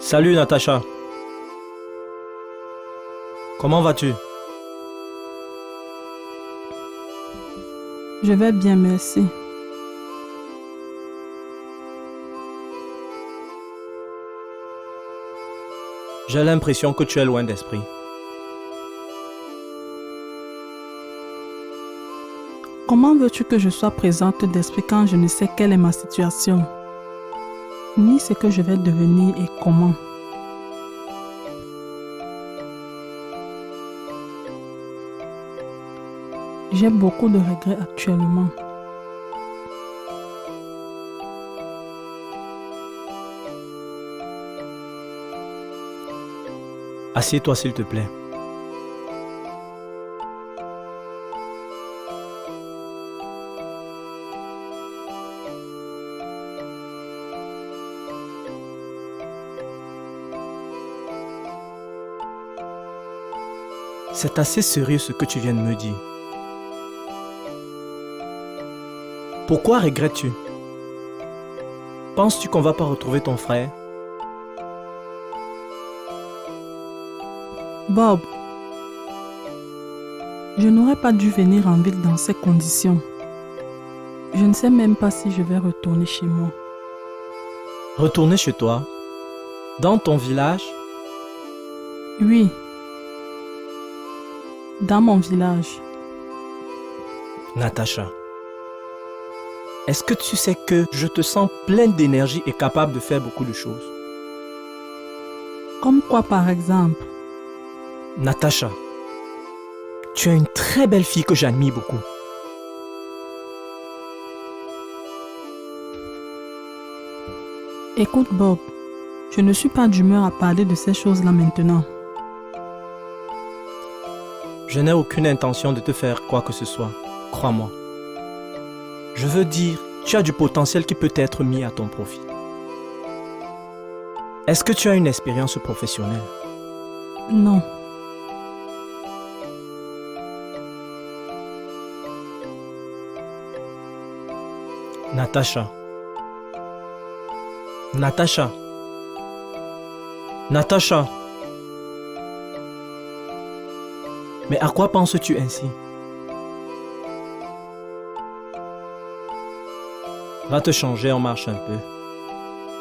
Speaker 1: Salut Natacha. Comment vas-tu?
Speaker 3: Je vais bien, merci.
Speaker 1: J'ai l'impression que tu es loin d'esprit.
Speaker 3: Comment veux-tu que je sois présente d'esprit quand je ne sais quelle est ma situation, ni ce que je vais devenir et comment? J'ai beaucoup de regrets actuellement.
Speaker 1: Assieds-toi s'il te plaît. C'est assez sérieux ce que tu viens de me dire. Pourquoi regrettes-tu? Penses-tu qu'on va pas retrouver ton frère?
Speaker 3: Bob, je n'aurais pas dû venir en ville dans ces conditions. Je ne sais même pas si je vais retourner chez moi.
Speaker 1: Retourner chez toi? Dans ton village?
Speaker 3: Oui, dans mon village.
Speaker 1: Natacha, est-ce que tu sais que je te sens pleine d'énergie et capable de faire beaucoup de choses?
Speaker 3: Comme quoi par exemple?
Speaker 1: Natacha, tu es une très belle fille que j'admire beaucoup.
Speaker 3: Écoute Bob, je ne suis pas d'humeur à parler de ces choses-là maintenant.
Speaker 1: Je n'ai aucune intention de te faire quoi que ce soit, crois-moi. Je veux dire, tu as du potentiel qui peut être mis à ton profit. Est-ce que tu as une expérience professionnelle?
Speaker 3: Non.
Speaker 1: Natacha. Natacha. Natacha. Mais à quoi penses-tu ainsi? Va te changer, on marche un peu.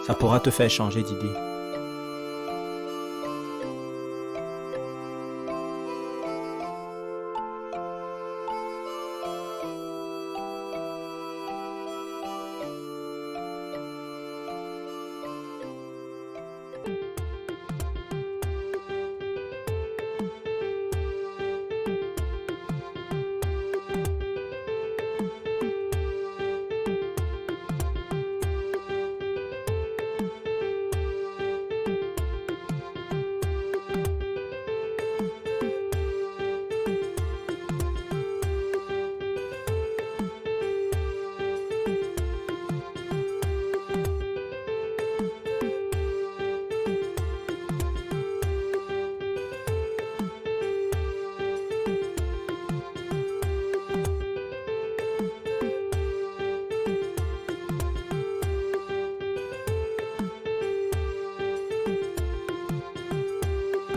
Speaker 1: Ça pourra te faire changer d'idée.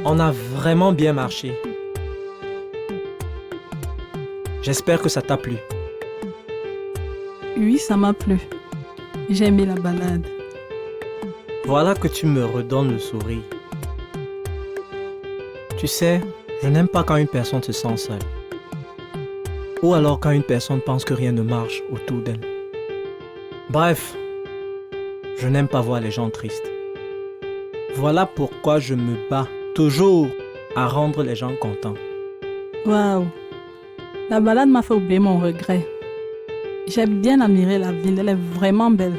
Speaker 1: On a vraiment bien marché. J'espère que ça t'a plu.
Speaker 3: Oui, ça m'a plu. J'ai aimé la balade.
Speaker 1: Voilà que tu me redonnes le sourire. Tu sais, je n'aime pas quand une personne se sent seule. Ou alors quand une personne pense que rien ne marche autour d'elle. Bref, je n'aime pas voir les gens tristes. Voilà pourquoi je me bats toujours à rendre les gens contents.
Speaker 3: Waouh! La balade m'a fait oublier mon regret. J'ai bien admiré la ville, elle est vraiment belle.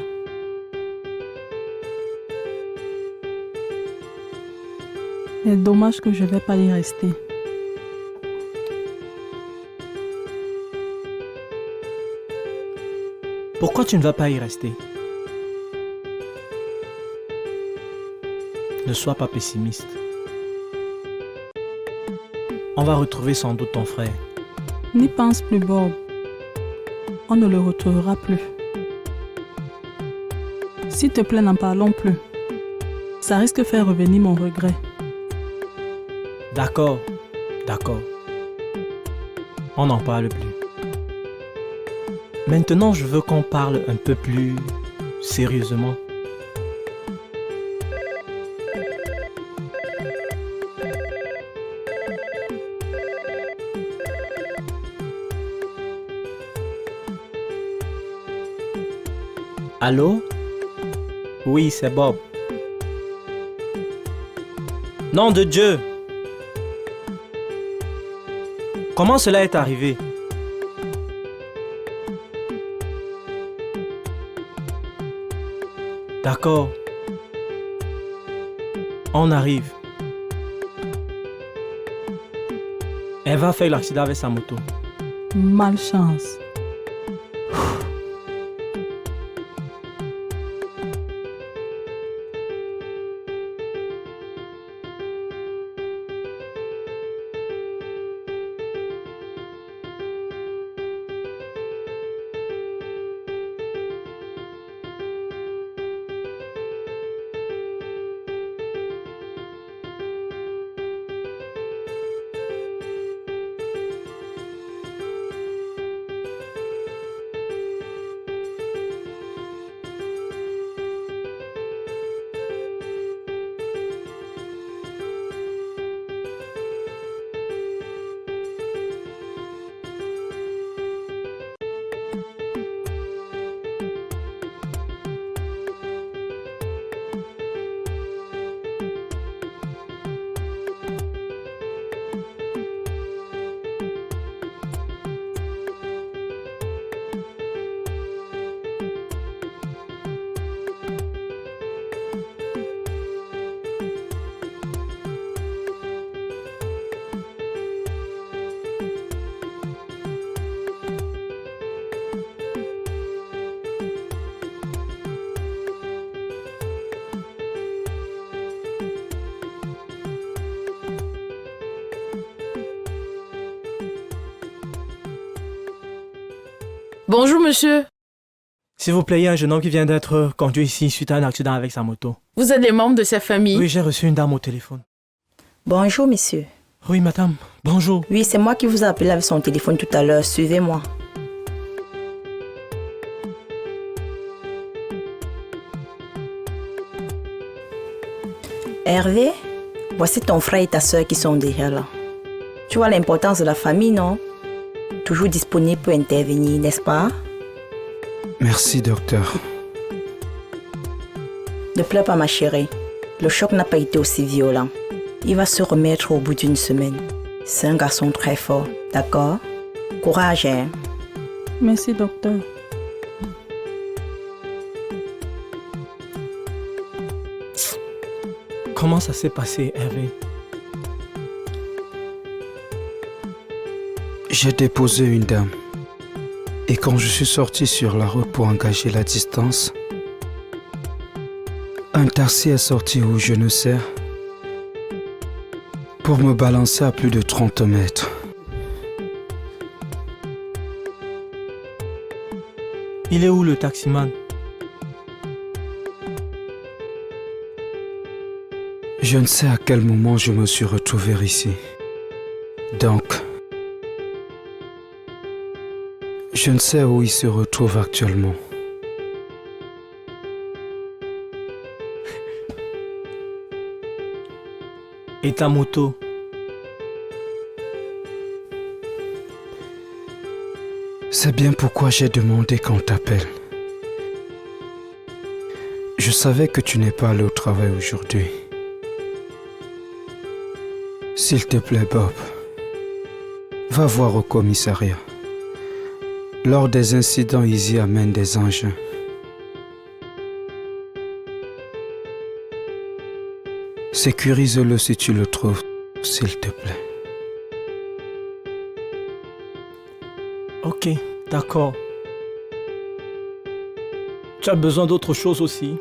Speaker 3: C'est dommage que je ne vais pas y rester.
Speaker 1: Pourquoi tu ne vas pas y rester? Ne sois pas pessimiste. On va retrouver sans doute ton frère.
Speaker 3: N'y pense plus, Bob. On ne le retrouvera plus. S'il te plaît, n'en parlons plus. Ça risque de faire revenir mon regret.
Speaker 1: D'accord, d'accord. On n'en parle plus. Maintenant, je veux qu'on parle un peu plus sérieusement. Allô? Oui, c'est Bob. Nom de Dieu! Comment cela est arrivé? D'accord. On arrive. Eva a fait l'accident avec sa moto.
Speaker 3: Malchance.
Speaker 4: Bonjour, monsieur.
Speaker 1: S'il vous plaît, il y a un jeune homme qui vient d'être conduit ici suite à un accident avec sa moto.
Speaker 4: Vous êtes les membres de sa famille?
Speaker 1: Oui, j'ai reçu une dame au téléphone.
Speaker 13: Bonjour, monsieur.
Speaker 1: Oui, madame. Bonjour.
Speaker 13: Oui, c'est moi qui vous ai appelé avec son téléphone tout à l'heure. Suivez-moi. Hervé, voici ton frère et ta soeur qui sont déjà là. Tu vois l'importance de la famille, non? Toujours disponible pour intervenir, n'est-ce pas?
Speaker 2: Merci, docteur.
Speaker 13: Ne pleure pas, ma chérie. Le choc n'a pas été aussi violent. Il va se remettre au bout d'une semaine. C'est un garçon très fort, d'accord? Courage, hein?
Speaker 3: Merci, docteur.
Speaker 1: Comment ça s'est passé, Hervé?
Speaker 2: J'ai déposé une dame. Et quand je suis sorti sur la route pour engager la distance, un taxi est sorti où je ne sais, pour me balancer à plus de 30 mètres.
Speaker 1: Il est où le taximan?
Speaker 2: Je ne sais à quel moment je me suis retrouvé ici. Donc, je ne sais où il se retrouve actuellement.
Speaker 1: Et ta moto?
Speaker 2: C'est bien pourquoi j'ai demandé qu'on t'appelle. Je savais que tu n'es pas allé au travail aujourd'hui. S'il te plaît, Bob, va voir au commissariat. Lors des incidents, ils y amènent des engins. Sécurise-le si tu le trouves, s'il te plaît.
Speaker 1: Ok, d'accord. Tu as besoin d'autre chose aussi?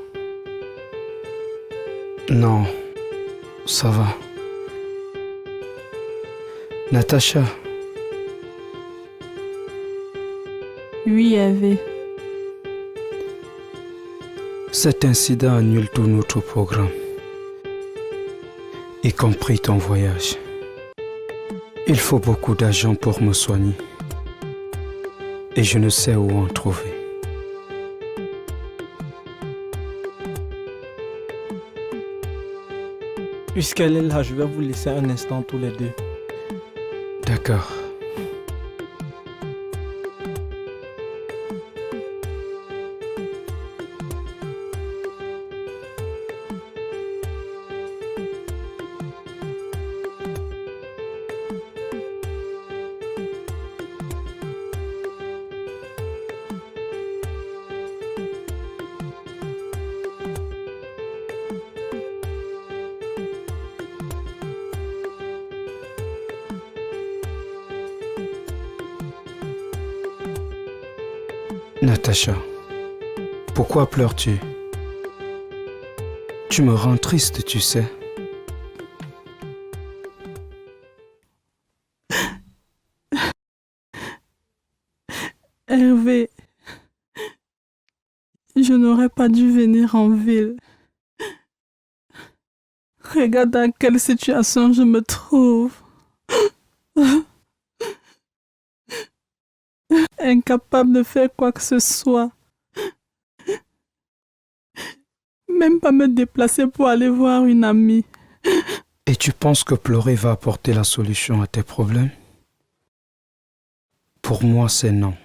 Speaker 2: Non, ça va. Natacha.
Speaker 3: Oui, Hervé.
Speaker 2: Cet incident annule tout notre programme, y compris ton voyage. Il faut beaucoup d'argent pour me soigner. Et je ne sais où en trouver.
Speaker 1: Puisqu'elle est là, je vais vous laisser un instant tous les deux.
Speaker 2: D'accord. Natacha, pourquoi pleures-tu? Tu me rends triste, tu sais.
Speaker 3: Hervé, je n'aurais pas dû venir en ville. Regarde dans quelle situation je me trouve. Incapable de faire quoi que ce soit. Même pas me déplacer pour aller voir une amie.
Speaker 2: Et tu penses que pleurer va apporter la solution à tes problèmes? Pour moi, c'est non.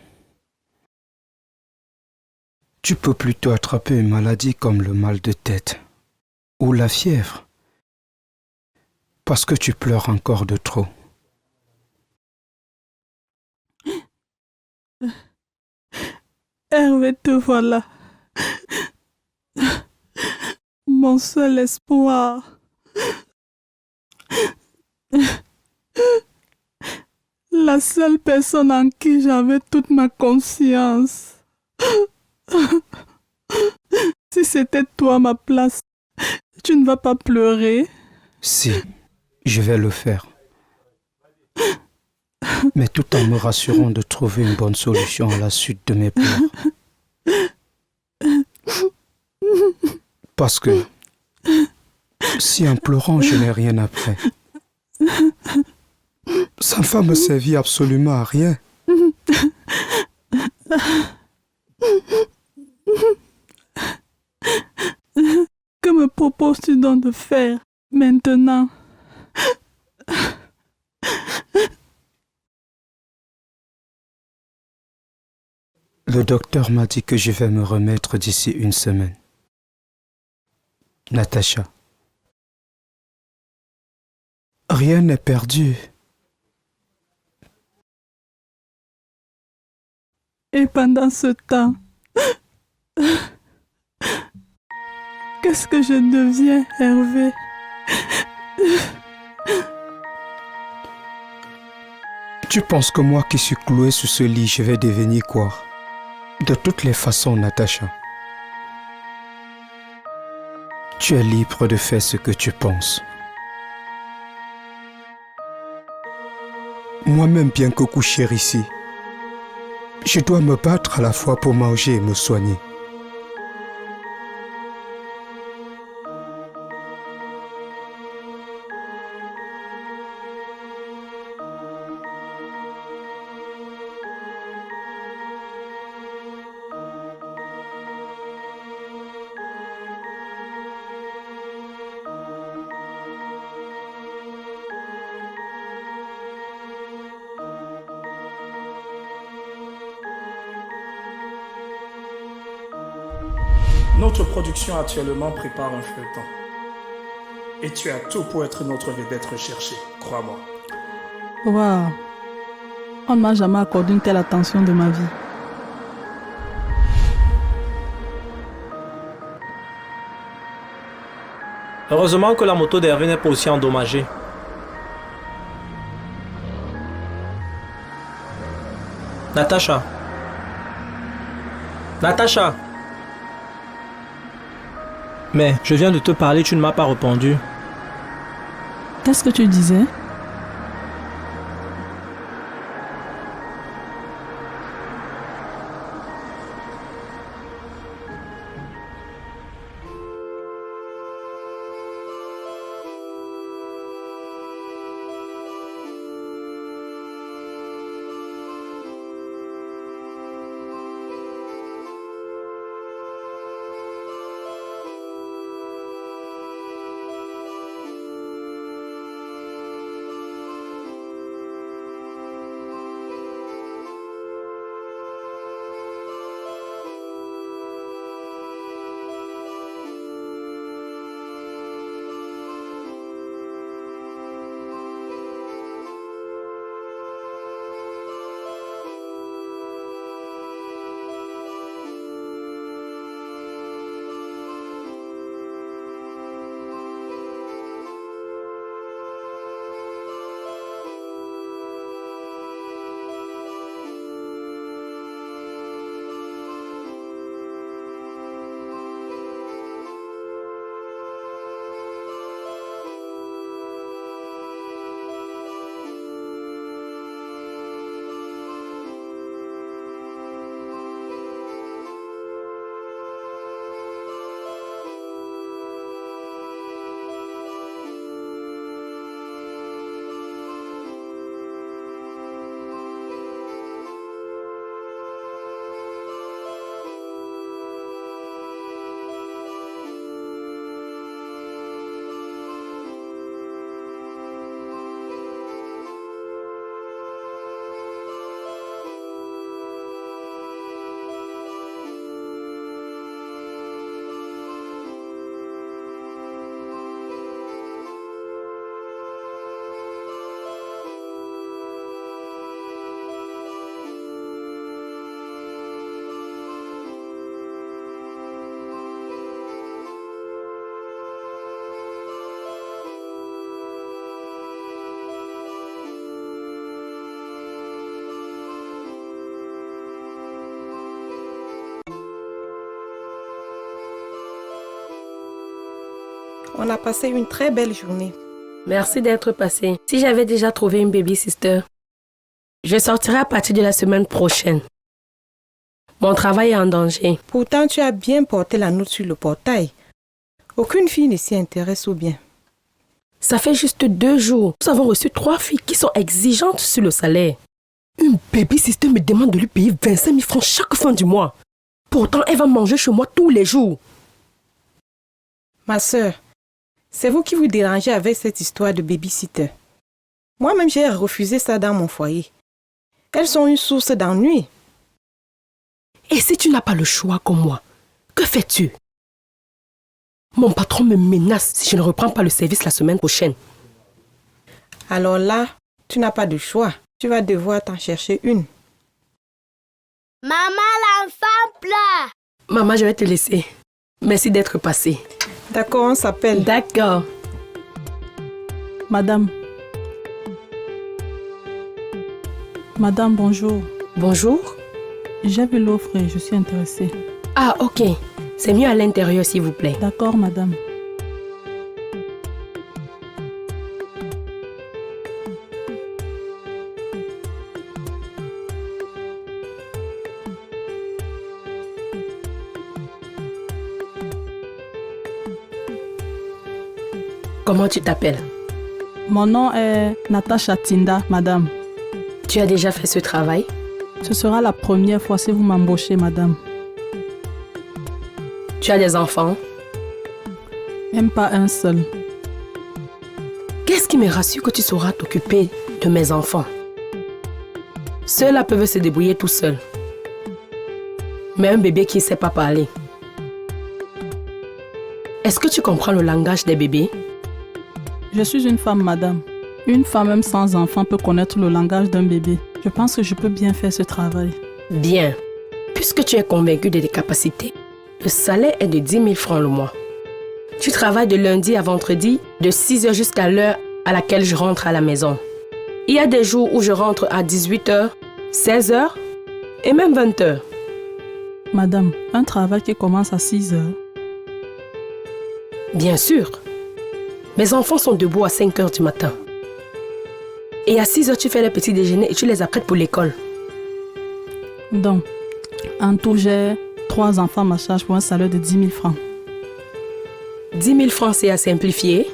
Speaker 2: Tu peux plutôt attraper une maladie comme le mal de tête ou la fièvre parce que tu pleures encore de trop.
Speaker 3: Hervé, te voilà. Mon seul espoir. La seule personne en qui j'avais toute ma conscience. Si c'était toi à ma place, tu ne vas pas pleurer?
Speaker 2: Si, je vais le faire. Mais tout en me rassurant de trouver une bonne solution à la suite de mes pleurs. Parce que si en pleurant je n'ai rien après, ça ne va me servir absolument à rien.
Speaker 3: Que me proposes-tu donc de faire maintenant?
Speaker 2: Le docteur m'a dit que je vais me remettre d'ici une semaine. Natacha, rien n'est perdu.
Speaker 3: Et pendant ce temps, qu'est-ce que je deviens, Hervé?
Speaker 2: Tu penses que moi qui suis cloué sous ce lit, je vais devenir quoi? De toutes les façons, Natacha, tu es libre de faire ce que tu penses. Moi-même, bien que couché ici, je dois me battre à la fois pour manger et me soigner.
Speaker 14: Notre production actuellement prépare un feuilleton. Et tu as tout pour être notre vedette recherchée, crois-moi.
Speaker 3: Waouh. On ne m'a jamais accordé une telle attention de ma vie.
Speaker 1: Heureusement que la moto d'Hervé n'est pas aussi endommagée. Natacha. Natacha. Mais je viens de te parler, tu ne m'as pas répondu.
Speaker 3: Qu'est-ce que tu disais?
Speaker 12: On a passé une très belle journée.
Speaker 15: Merci d'être passé. Si j'avais déjà trouvé une baby sister, je sortirai à partir de la semaine prochaine. Mon travail est en danger.
Speaker 12: Pourtant, tu as bien porté la note sur le portail. Aucune fille ne s'y intéresse ou bien.
Speaker 15: Ça fait juste 2 jours. Nous avons reçu 3 filles qui sont exigeantes sur le salaire. Une baby sister me demande de lui payer 25 000 francs chaque fin du mois. Pourtant, elle va manger chez moi tous les jours.
Speaker 12: Ma sœur, c'est vous qui vous dérangez avec cette histoire de babysitter. Moi-même, j'ai refusé ça dans mon foyer. Elles sont une source d'ennui.
Speaker 15: Et si tu n'as pas le choix comme moi, que fais-tu? Mon patron me menace si je ne reprends pas le service la semaine prochaine.
Speaker 12: Alors là, tu n'as pas de choix. Tu vas devoir t'en chercher une.
Speaker 16: Maman, l'enfant pleure.
Speaker 15: Maman, je vais te laisser. Merci d'être passée.
Speaker 12: D'accord, on s'appelle.
Speaker 15: D'accord.
Speaker 3: Madame. Madame, bonjour.
Speaker 15: Bonjour.
Speaker 3: J'ai vu l'offre et je suis intéressée.
Speaker 15: Ah, ok. C'est mieux à l'intérieur, s'il vous plaît.
Speaker 3: D'accord, madame.
Speaker 15: Comment tu t'appelles?
Speaker 3: Mon nom est Natacha Tinda, madame.
Speaker 15: Tu as déjà fait ce travail?
Speaker 3: Ce sera la première fois si vous m'embauchez, madame.
Speaker 15: Tu as des enfants?
Speaker 3: Même pas un seul.
Speaker 15: Qu'est-ce qui me rassure que tu sauras t'occuper de mes enfants? Ceux-là peuvent se débrouiller tout seuls. Mais un bébé qui ne sait pas parler, Est-ce que tu comprends le langage des bébés?
Speaker 3: Je suis une femme, madame. Une femme même sans enfant peut connaître le langage d'un bébé. Je pense que je peux bien faire ce travail.
Speaker 15: Bien. Puisque tu es convaincu de tes capacités, le salaire est de 10 000 francs le mois. Tu travailles de lundi à vendredi, de 6 heures jusqu'à l'heure à laquelle je rentre à la maison. Il y a des jours où je rentre à 18 heures, 16 heures et même 20 heures.
Speaker 3: Madame, un travail qui commence à 6 heures.
Speaker 15: Bien sûr. Mes enfants sont debout à 5 heures du matin. Et à 6 heures, tu fais les petits déjeuners et tu les apprêtes pour l'école.
Speaker 3: Donc, en tout, j'ai 3 enfants à ma charge pour un salaire de 10 000 francs.
Speaker 15: 10 000 francs, c'est à simplifier.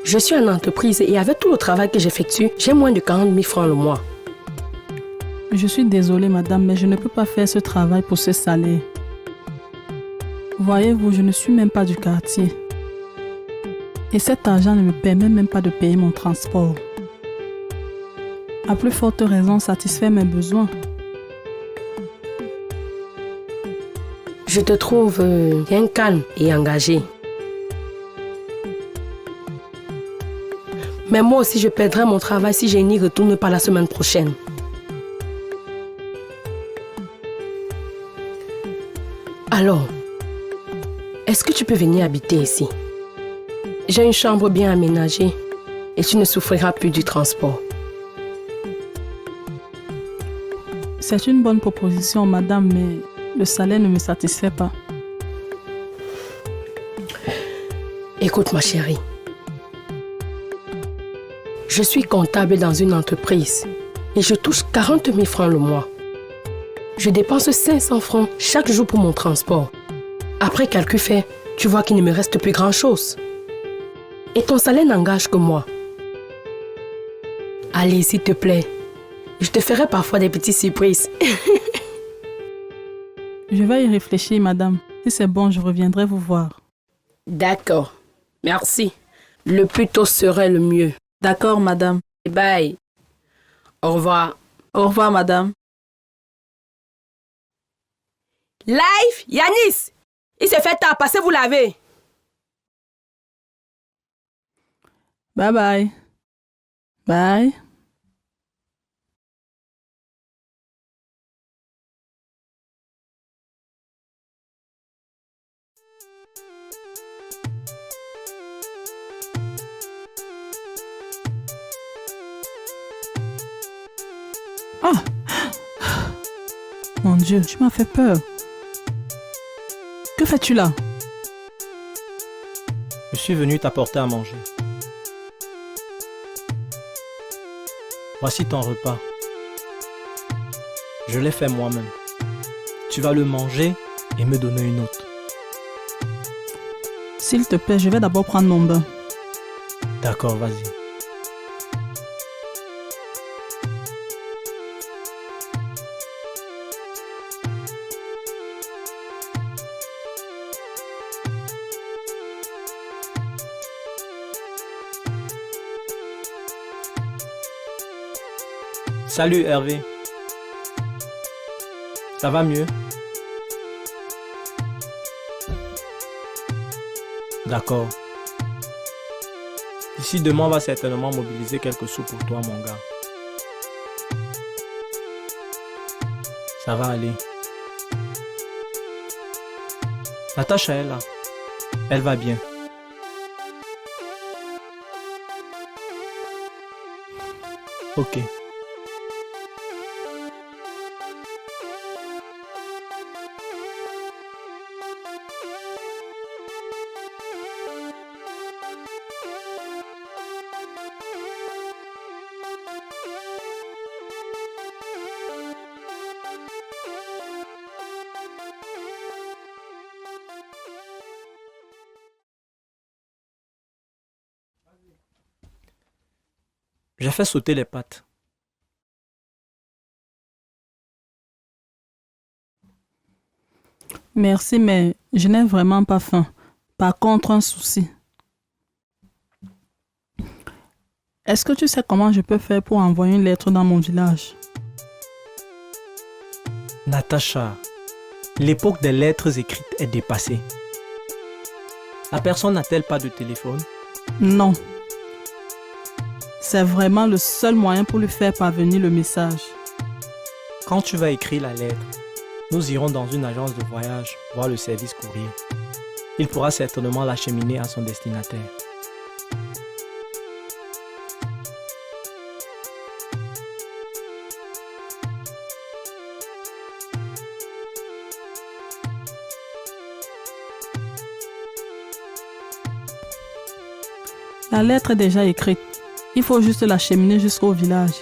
Speaker 15: Je suis en entreprise et avec tout le travail que j'effectue, j'ai moins de 40 000 francs le mois.
Speaker 3: Je suis désolée, madame, mais je ne peux pas faire ce travail pour ce salaire. Voyez-vous, je ne suis même pas du quartier. Et cet argent ne me permet même pas de payer mon transport. À plus forte raison, satisfaire mes besoins.
Speaker 15: Je te trouve bien calme et engagé. Mais moi aussi, je perdrai mon travail si je n'y retourne pas la semaine prochaine. Alors, est-ce que tu peux venir habiter ici? J'ai une chambre bien aménagée et tu ne souffriras plus du transport.
Speaker 3: C'est une bonne proposition, madame, mais le salaire ne me satisfait pas.
Speaker 15: Écoute, ma chérie. Je suis comptable dans une entreprise et je touche 40 000 francs le mois. Je dépense 500 francs chaque jour pour mon transport. Après calcul fait, tu vois qu'il ne me reste plus grand-chose. Et ton salaire n'engage que moi. Allez, s'il te plaît. Je te ferai parfois des petites surprises.
Speaker 3: Je vais y réfléchir, madame. Si c'est bon, je reviendrai vous voir.
Speaker 15: D'accord. Merci. Le plus tôt serait le mieux.
Speaker 3: D'accord, madame.
Speaker 15: Bye. Au revoir.
Speaker 3: Au revoir, madame.
Speaker 15: Life, Yanis, il s'est fait tard, passez vous laver.
Speaker 3: Bye bye. Bye. Ah! Mon Dieu, tu m'as fait peur. Que fais-tu là?
Speaker 1: Je suis venu t'apporter à manger. Voici ton repas. Je l'ai fait moi-même. Tu vas le manger et me donner une autre.
Speaker 3: S'il te plaît, je vais d'abord prendre mon bain.
Speaker 1: D'accord, vas-y. Salut Hervé. Ça va mieux? D'accord. D'ici demain, on va certainement mobiliser quelques sous pour toi, mon gars. Ça va aller. Natacha est là. Elle va bien. Ok. J'ai fait sauter les pâtes.
Speaker 3: Merci, mais je n'ai vraiment pas faim. Par contre, un souci. Est-ce que tu sais comment je peux faire pour envoyer une lettre dans mon village?
Speaker 1: Natacha, l'époque des lettres écrites est dépassée. La personne n'a-t-elle pas de téléphone?
Speaker 3: Non. C'est vraiment le seul moyen pour lui faire parvenir le message.
Speaker 1: Quand tu vas écrire la lettre, nous irons dans une agence de voyage voir le service courrier. Il pourra certainement l'acheminer à son destinataire.
Speaker 3: La lettre est déjà écrite. Il faut juste l'acheminer jusqu'au village.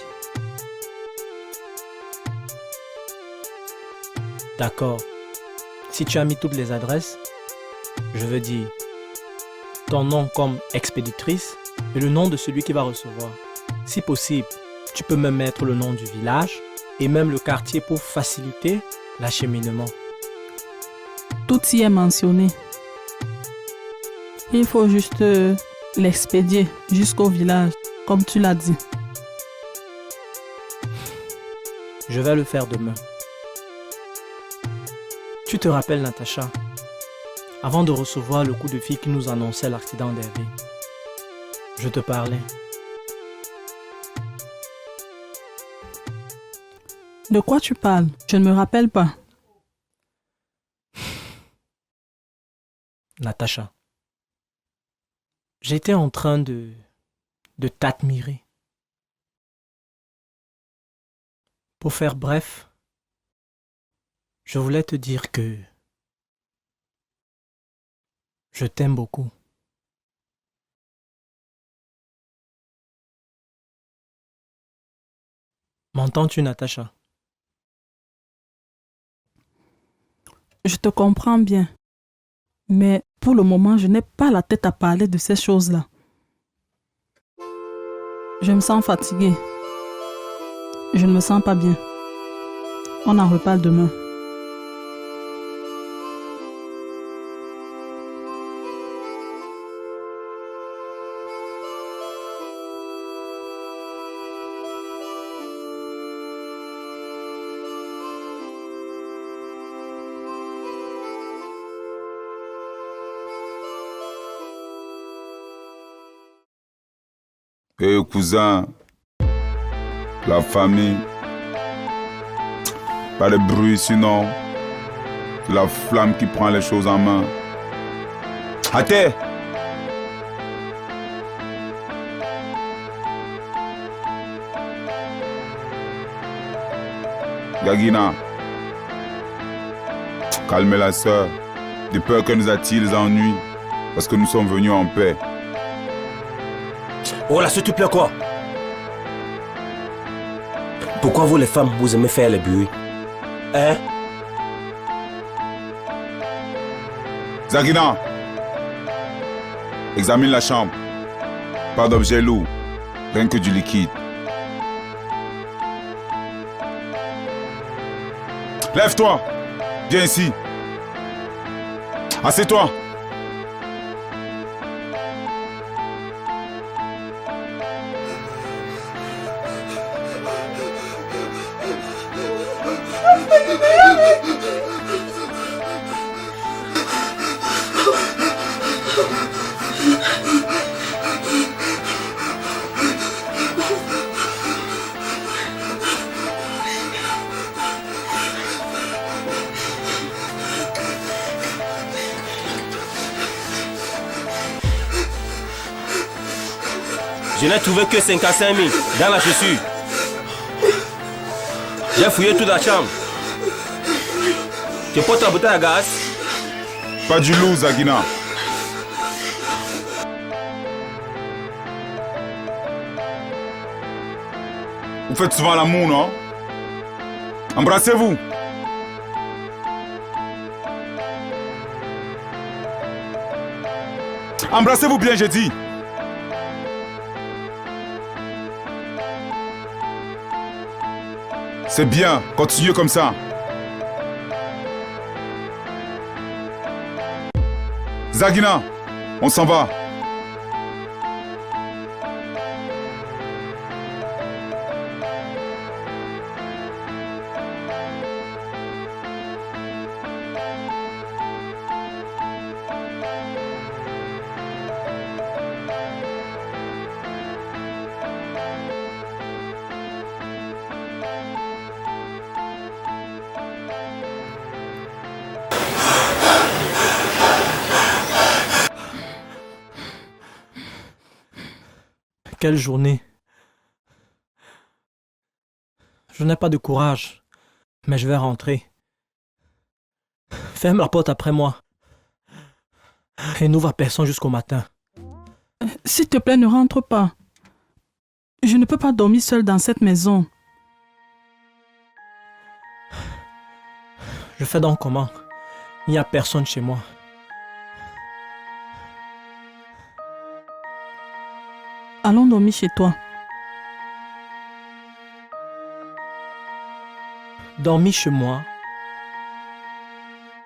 Speaker 1: D'accord. Si tu as mis toutes les adresses, je veux dire ton nom comme expéditrice et le nom de celui qui va recevoir. Si possible, tu peux me mettre le nom du village et même le quartier pour faciliter l'acheminement.
Speaker 3: Tout y est mentionné. Il faut juste l'expédier jusqu'au village, comme tu l'as dit.
Speaker 1: Je vais le faire demain. Tu te rappelles, Natacha, avant de recevoir le coup de fil qui nous annonçait l'accident d'Hervé, je te parlais.
Speaker 3: De quoi tu parles? Je ne me rappelle pas.
Speaker 1: Natacha, j'étais en train de t'admirer. Pour faire bref, je voulais te dire que je t'aime beaucoup. M'entends-tu, Natacha?
Speaker 3: Je te comprends bien. Mais pour le moment, je n'ai pas la tête à parler de ces choses-là. Je me sens fatiguée. Je ne me sens pas bien. On en reparle demain.
Speaker 17: Hé cousin, la famille, pas de bruit sinon, c'est la flamme qui prend les choses en main. À terre! Gagina, calmez la sœur, de peur que nous attire les ennuis, parce que nous sommes venus en paix.
Speaker 18: Oh là, s'il te plaît quoi? Pourquoi vous les femmes, vous aimez faire le bruit? Hein?
Speaker 17: Zagina, examine la chambre. Pas d'objet lourd, rien que du liquide. Lève-toi, viens ici. Assieds-toi.
Speaker 18: Je n'ai trouvé que 55 000 dans la chaussure. J'ai fouillé toute la chambre. Tu portes ta bouteille à gaz?
Speaker 17: Pas du loup, Zagina. Vous faites souvent l'amour, non? Embrassez-vous. Embrassez-vous bien, j'ai dit. C'est bien, continuez comme ça. Zagina, on s'en va.
Speaker 1: quelle journée. Je n'ai pas de courage, mais je vais rentrer. Ferme la porte après moi. Et n'ouvre à personne jusqu'au matin.
Speaker 3: S'il te plaît, ne rentre pas. Je ne peux pas dormir seule dans cette maison.
Speaker 1: Je fais donc comment? Il n'y a personne chez moi.
Speaker 3: Allons dormir chez toi.
Speaker 1: Dormir chez moi?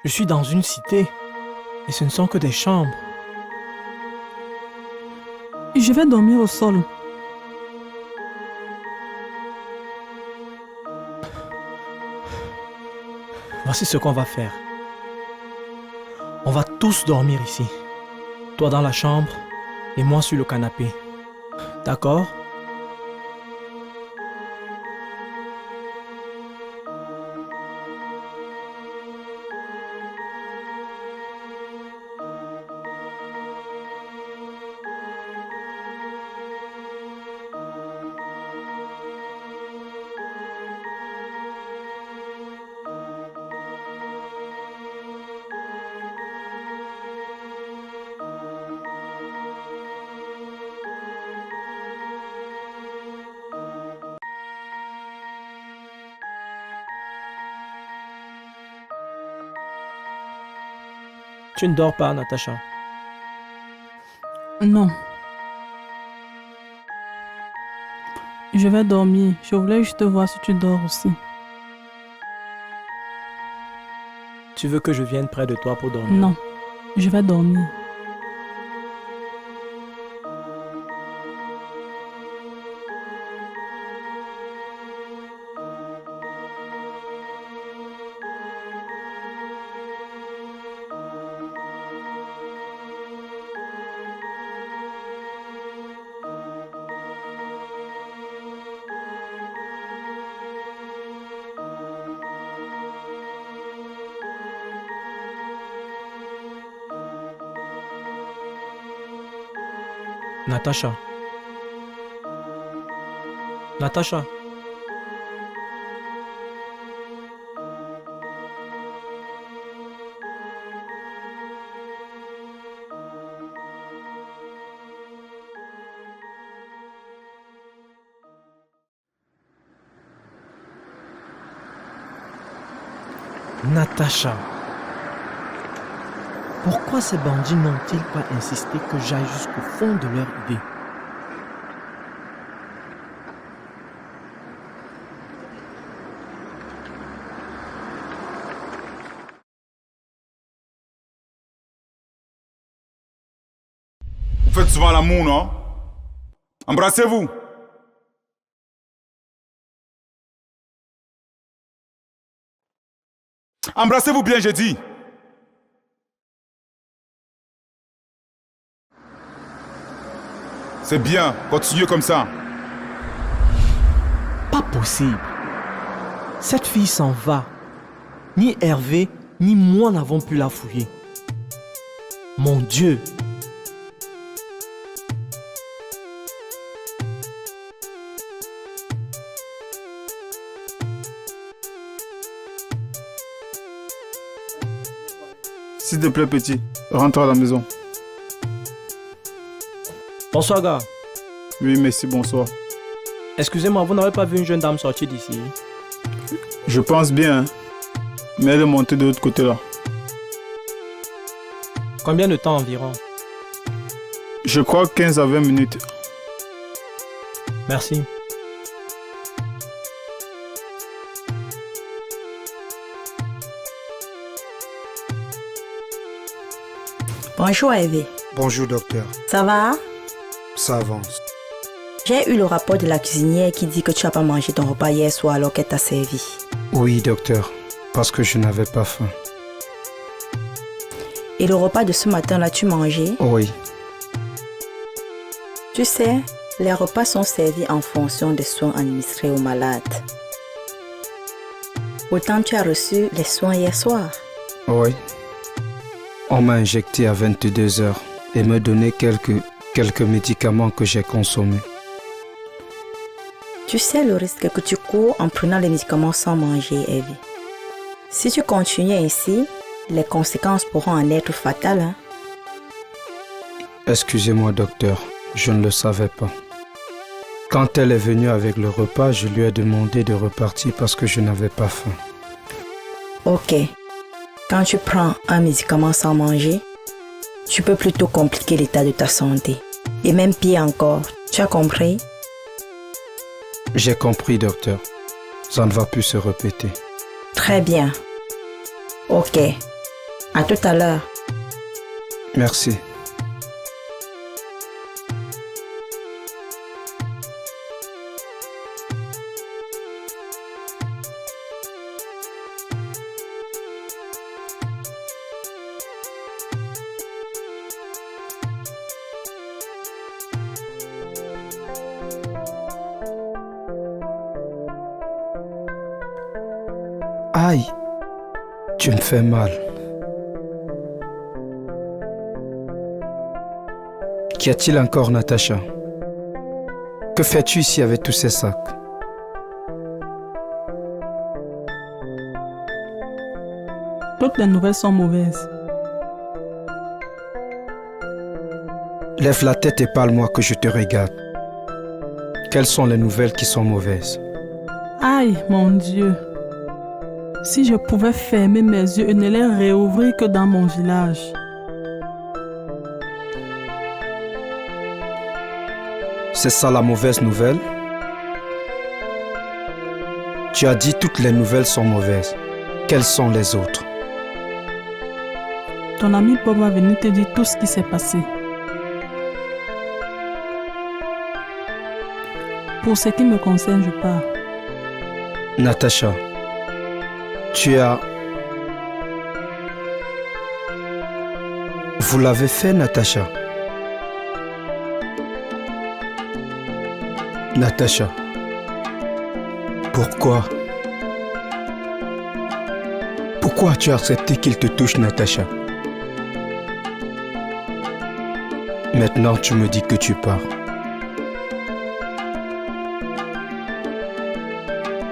Speaker 1: Je suis dans une cité et ce ne sont que des chambres.
Speaker 3: Je vais dormir au sol.
Speaker 1: Voici ce qu'on va faire. On va tous dormir ici. Toi dans la chambre et moi sur le canapé. D'accord? Tu ne dors pas, Natacha?
Speaker 3: Non. Je vais dormir. Je voulais juste voir si tu dors aussi.
Speaker 1: Tu veux que je vienne près de toi pour dormir?
Speaker 3: Non. Je vais dormir.
Speaker 1: Natacha. Natacha. Natacha. Pourquoi ces bandits n'ont-ils pas insisté que j'aille jusqu'au fond de leur idée?
Speaker 17: Vous faites souvent l'amour, non? Embrassez-vous. Embrassez-vous bien, j'ai dit. C'est bien, continuez comme ça.
Speaker 1: Pas possible. Cette fille s'en va. Ni Hervé, ni moi n'avons pu la fouiller. Mon Dieu.
Speaker 9: S'il te plaît, petit, rentre à la maison.
Speaker 1: Bonsoir, gars.
Speaker 9: Oui, merci, bonsoir.
Speaker 1: Excusez-moi, vous n'avez pas vu une jeune dame sortir d'ici?
Speaker 9: Je pense bien, hein. Mais elle est montée de l'autre côté là.
Speaker 1: Combien de temps environ?
Speaker 9: Je crois 15 à 20 minutes.
Speaker 1: Merci.
Speaker 13: Bonjour Hervé.
Speaker 2: Bonjour docteur.
Speaker 13: Ça va?
Speaker 2: Ça avance.
Speaker 13: J'ai eu le rapport de la cuisinière qui dit que tu n'as pas mangé ton repas hier soir alors qu'elle t'a servi.
Speaker 2: Oui docteur, parce que je n'avais pas faim.
Speaker 13: Et le repas de ce matin l'as-tu mangé?
Speaker 2: Oui.
Speaker 13: Tu sais, les repas sont servis en fonction des soins administrés aux malades. Pourtant, tu as reçu les soins hier soir.
Speaker 2: Oui. On m'a injecté à 22 h et me donné quelques médicaments que j'ai consommés.
Speaker 13: Tu sais le risque que tu cours en prenant les médicaments sans manger, Evie. Si tu continues ainsi, les conséquences pourront en être fatales. Hein?
Speaker 2: Excusez-moi, docteur, je ne le savais pas. Quand elle est venue avec le repas, je lui ai demandé de repartir parce que je n'avais pas faim.
Speaker 13: Ok. Quand tu prends un médicament sans manger, tu peux plutôt compliquer l'état de ta santé. Et même pire encore, tu as compris?
Speaker 2: J'ai compris, docteur. Ça ne va plus se répéter.
Speaker 13: Très bien. Ok. À tout à l'heure.
Speaker 2: Merci. Aïe, tu me fais mal. Qu'y a-t-il encore, Natacha? Que fais-tu ici avec tous ces sacs?
Speaker 3: Toutes les nouvelles sont mauvaises.
Speaker 2: Lève la tête et parle-moi que je te regarde. Quelles sont les nouvelles qui sont mauvaises?
Speaker 3: Aïe, mon Dieu. Si je pouvais fermer mes yeux et ne les réouvrir que dans mon village.
Speaker 2: C'est ça la mauvaise nouvelle? Tu as dit toutes les nouvelles sont mauvaises. Quelles sont les autres?
Speaker 3: Ton ami Bob va venir te dire tout ce qui s'est passé. Pour ce qui me concerne, je pars.
Speaker 2: Natacha, tu as... Vous l'avez fait, Natacha? Natacha, pourquoi? Pourquoi tu as accepté qu'il te touche, Natacha? Maintenant, tu me dis que tu pars.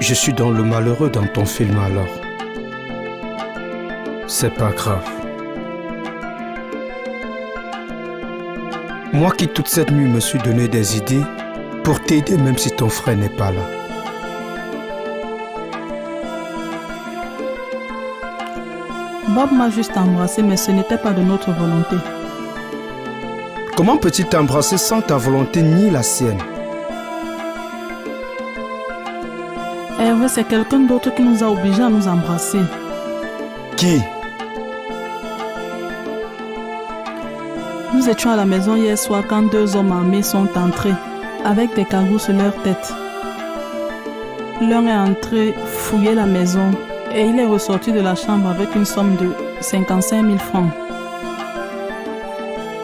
Speaker 2: Je suis dans le malheureux dans ton film alors. C'est pas grave. Moi qui toute cette nuit me suis donné des idées pour t'aider même si ton frère n'est pas là.
Speaker 3: Bob m'a juste embrassé, mais ce n'était pas de notre volonté.
Speaker 2: Comment peut-il t'embrasser sans ta volonté ni la sienne?
Speaker 3: Hervé, c'est quelqu'un d'autre qui nous a obligés à nous embrasser.
Speaker 2: Qui?
Speaker 3: Nous étions à la maison hier soir quand deux hommes armés sont entrés, avec des cagoux sur leur tête. L'un est entré fouiller la maison et il est ressorti de la chambre avec une somme de 55 000 francs.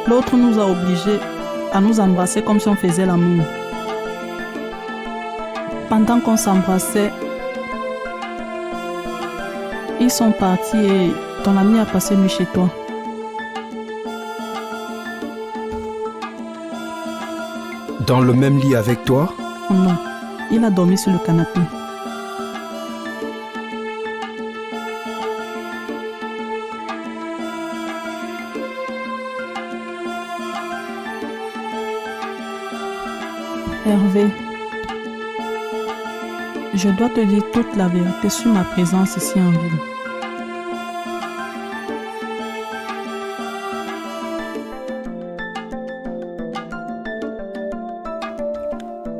Speaker 3: L'autre nous a obligés à nous embrasser comme si on faisait l'amour. Pendant qu'on s'embrassait, ils sont partis et ton ami a passé nuit chez toi.
Speaker 2: Dans le même lit avec toi?
Speaker 3: Non, il a dormi sur le canapé. Hervé, je dois te dire toute la vérité sur ma présence ici en ville.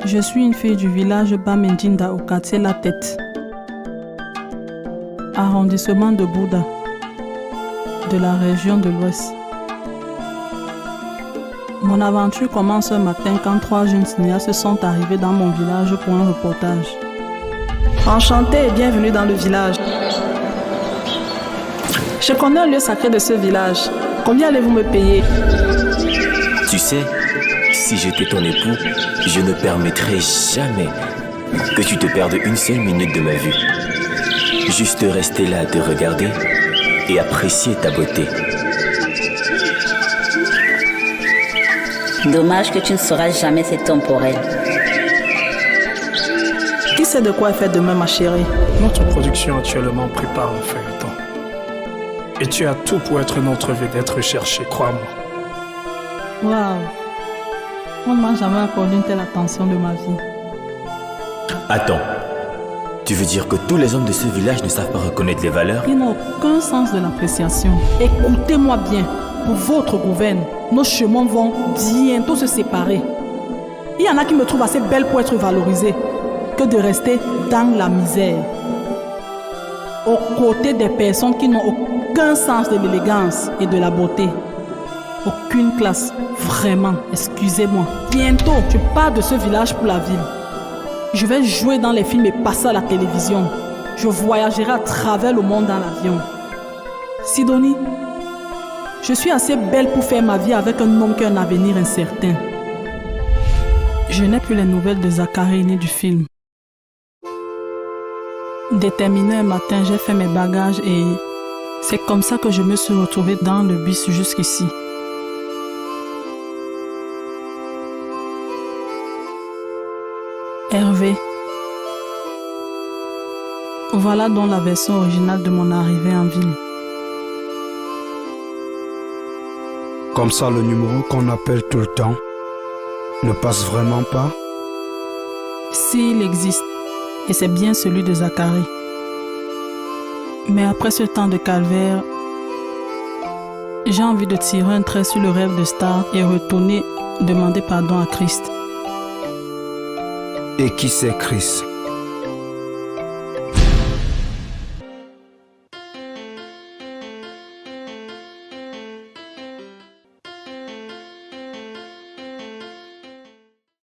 Speaker 3: Je suis une fille du village Bamendinda au quartier La Tête, arrondissement de Bouddha, de la région de l'Ouest. Mon aventure commence un matin quand 3 jeunes cinéastes sont arrivés dans mon village pour un reportage. Enchanté et bienvenue dans le village. Je connais un lieu sacré de ce village. Combien allez-vous me payer?
Speaker 18: Tu sais, si j'étais ton époux, je ne permettrais jamais que tu te perdes une seule minute de ma vue. Juste rester là, te regarder et apprécier ta beauté.
Speaker 19: Dommage que tu ne sauras jamais cet homme pour elle.
Speaker 3: sais de quoi est fait demain, ma chérie.
Speaker 14: Notre production actuellement prépare un feuilleton. Et tu as tout pour être notre vedette recherchée, crois-moi.
Speaker 3: Waouh. On ne m'a jamais accordé une telle attention de ma vie.
Speaker 18: Attends. Tu veux dire que tous les hommes de ce village ne savent pas reconnaître les valeurs?
Speaker 3: Ils n'ont aucun sens de l'appréciation. Écoutez-moi bien. Pour votre gouverne, nos chemins vont bientôt se séparer. Il y en a qui me trouvent assez belle pour être valorisée que de rester dans la misère. Aux côtés des personnes qui n'ont aucun sens de l'élégance et de la beauté. Aucune classe. Vraiment, excusez-moi. Bientôt, je pars de ce village pour la ville. Je vais jouer dans les films et passer à la télévision. Je voyagerai à travers le monde dans l'avion. Sidonie, je suis assez belle pour faire ma vie avec un homme qui a un avenir incertain. Je n'ai plus les nouvelles de Zachary ni du film. Déterminé un matin, j'ai fait mes bagages et c'est comme ça que je me suis retrouvée dans le bus jusqu'ici. Hervé. Voilà donc la version originale de mon arrivée en ville.
Speaker 2: Comme ça, le numéro qu'on appelle tout le temps ne passe vraiment pas?
Speaker 3: S'il existe, et c'est bien celui de Zachary. Mais après ce temps de calvaire, j'ai envie de tirer un trait sur le rêve de Star et retourner demander pardon à Christ.
Speaker 2: Et qui c'est Chris?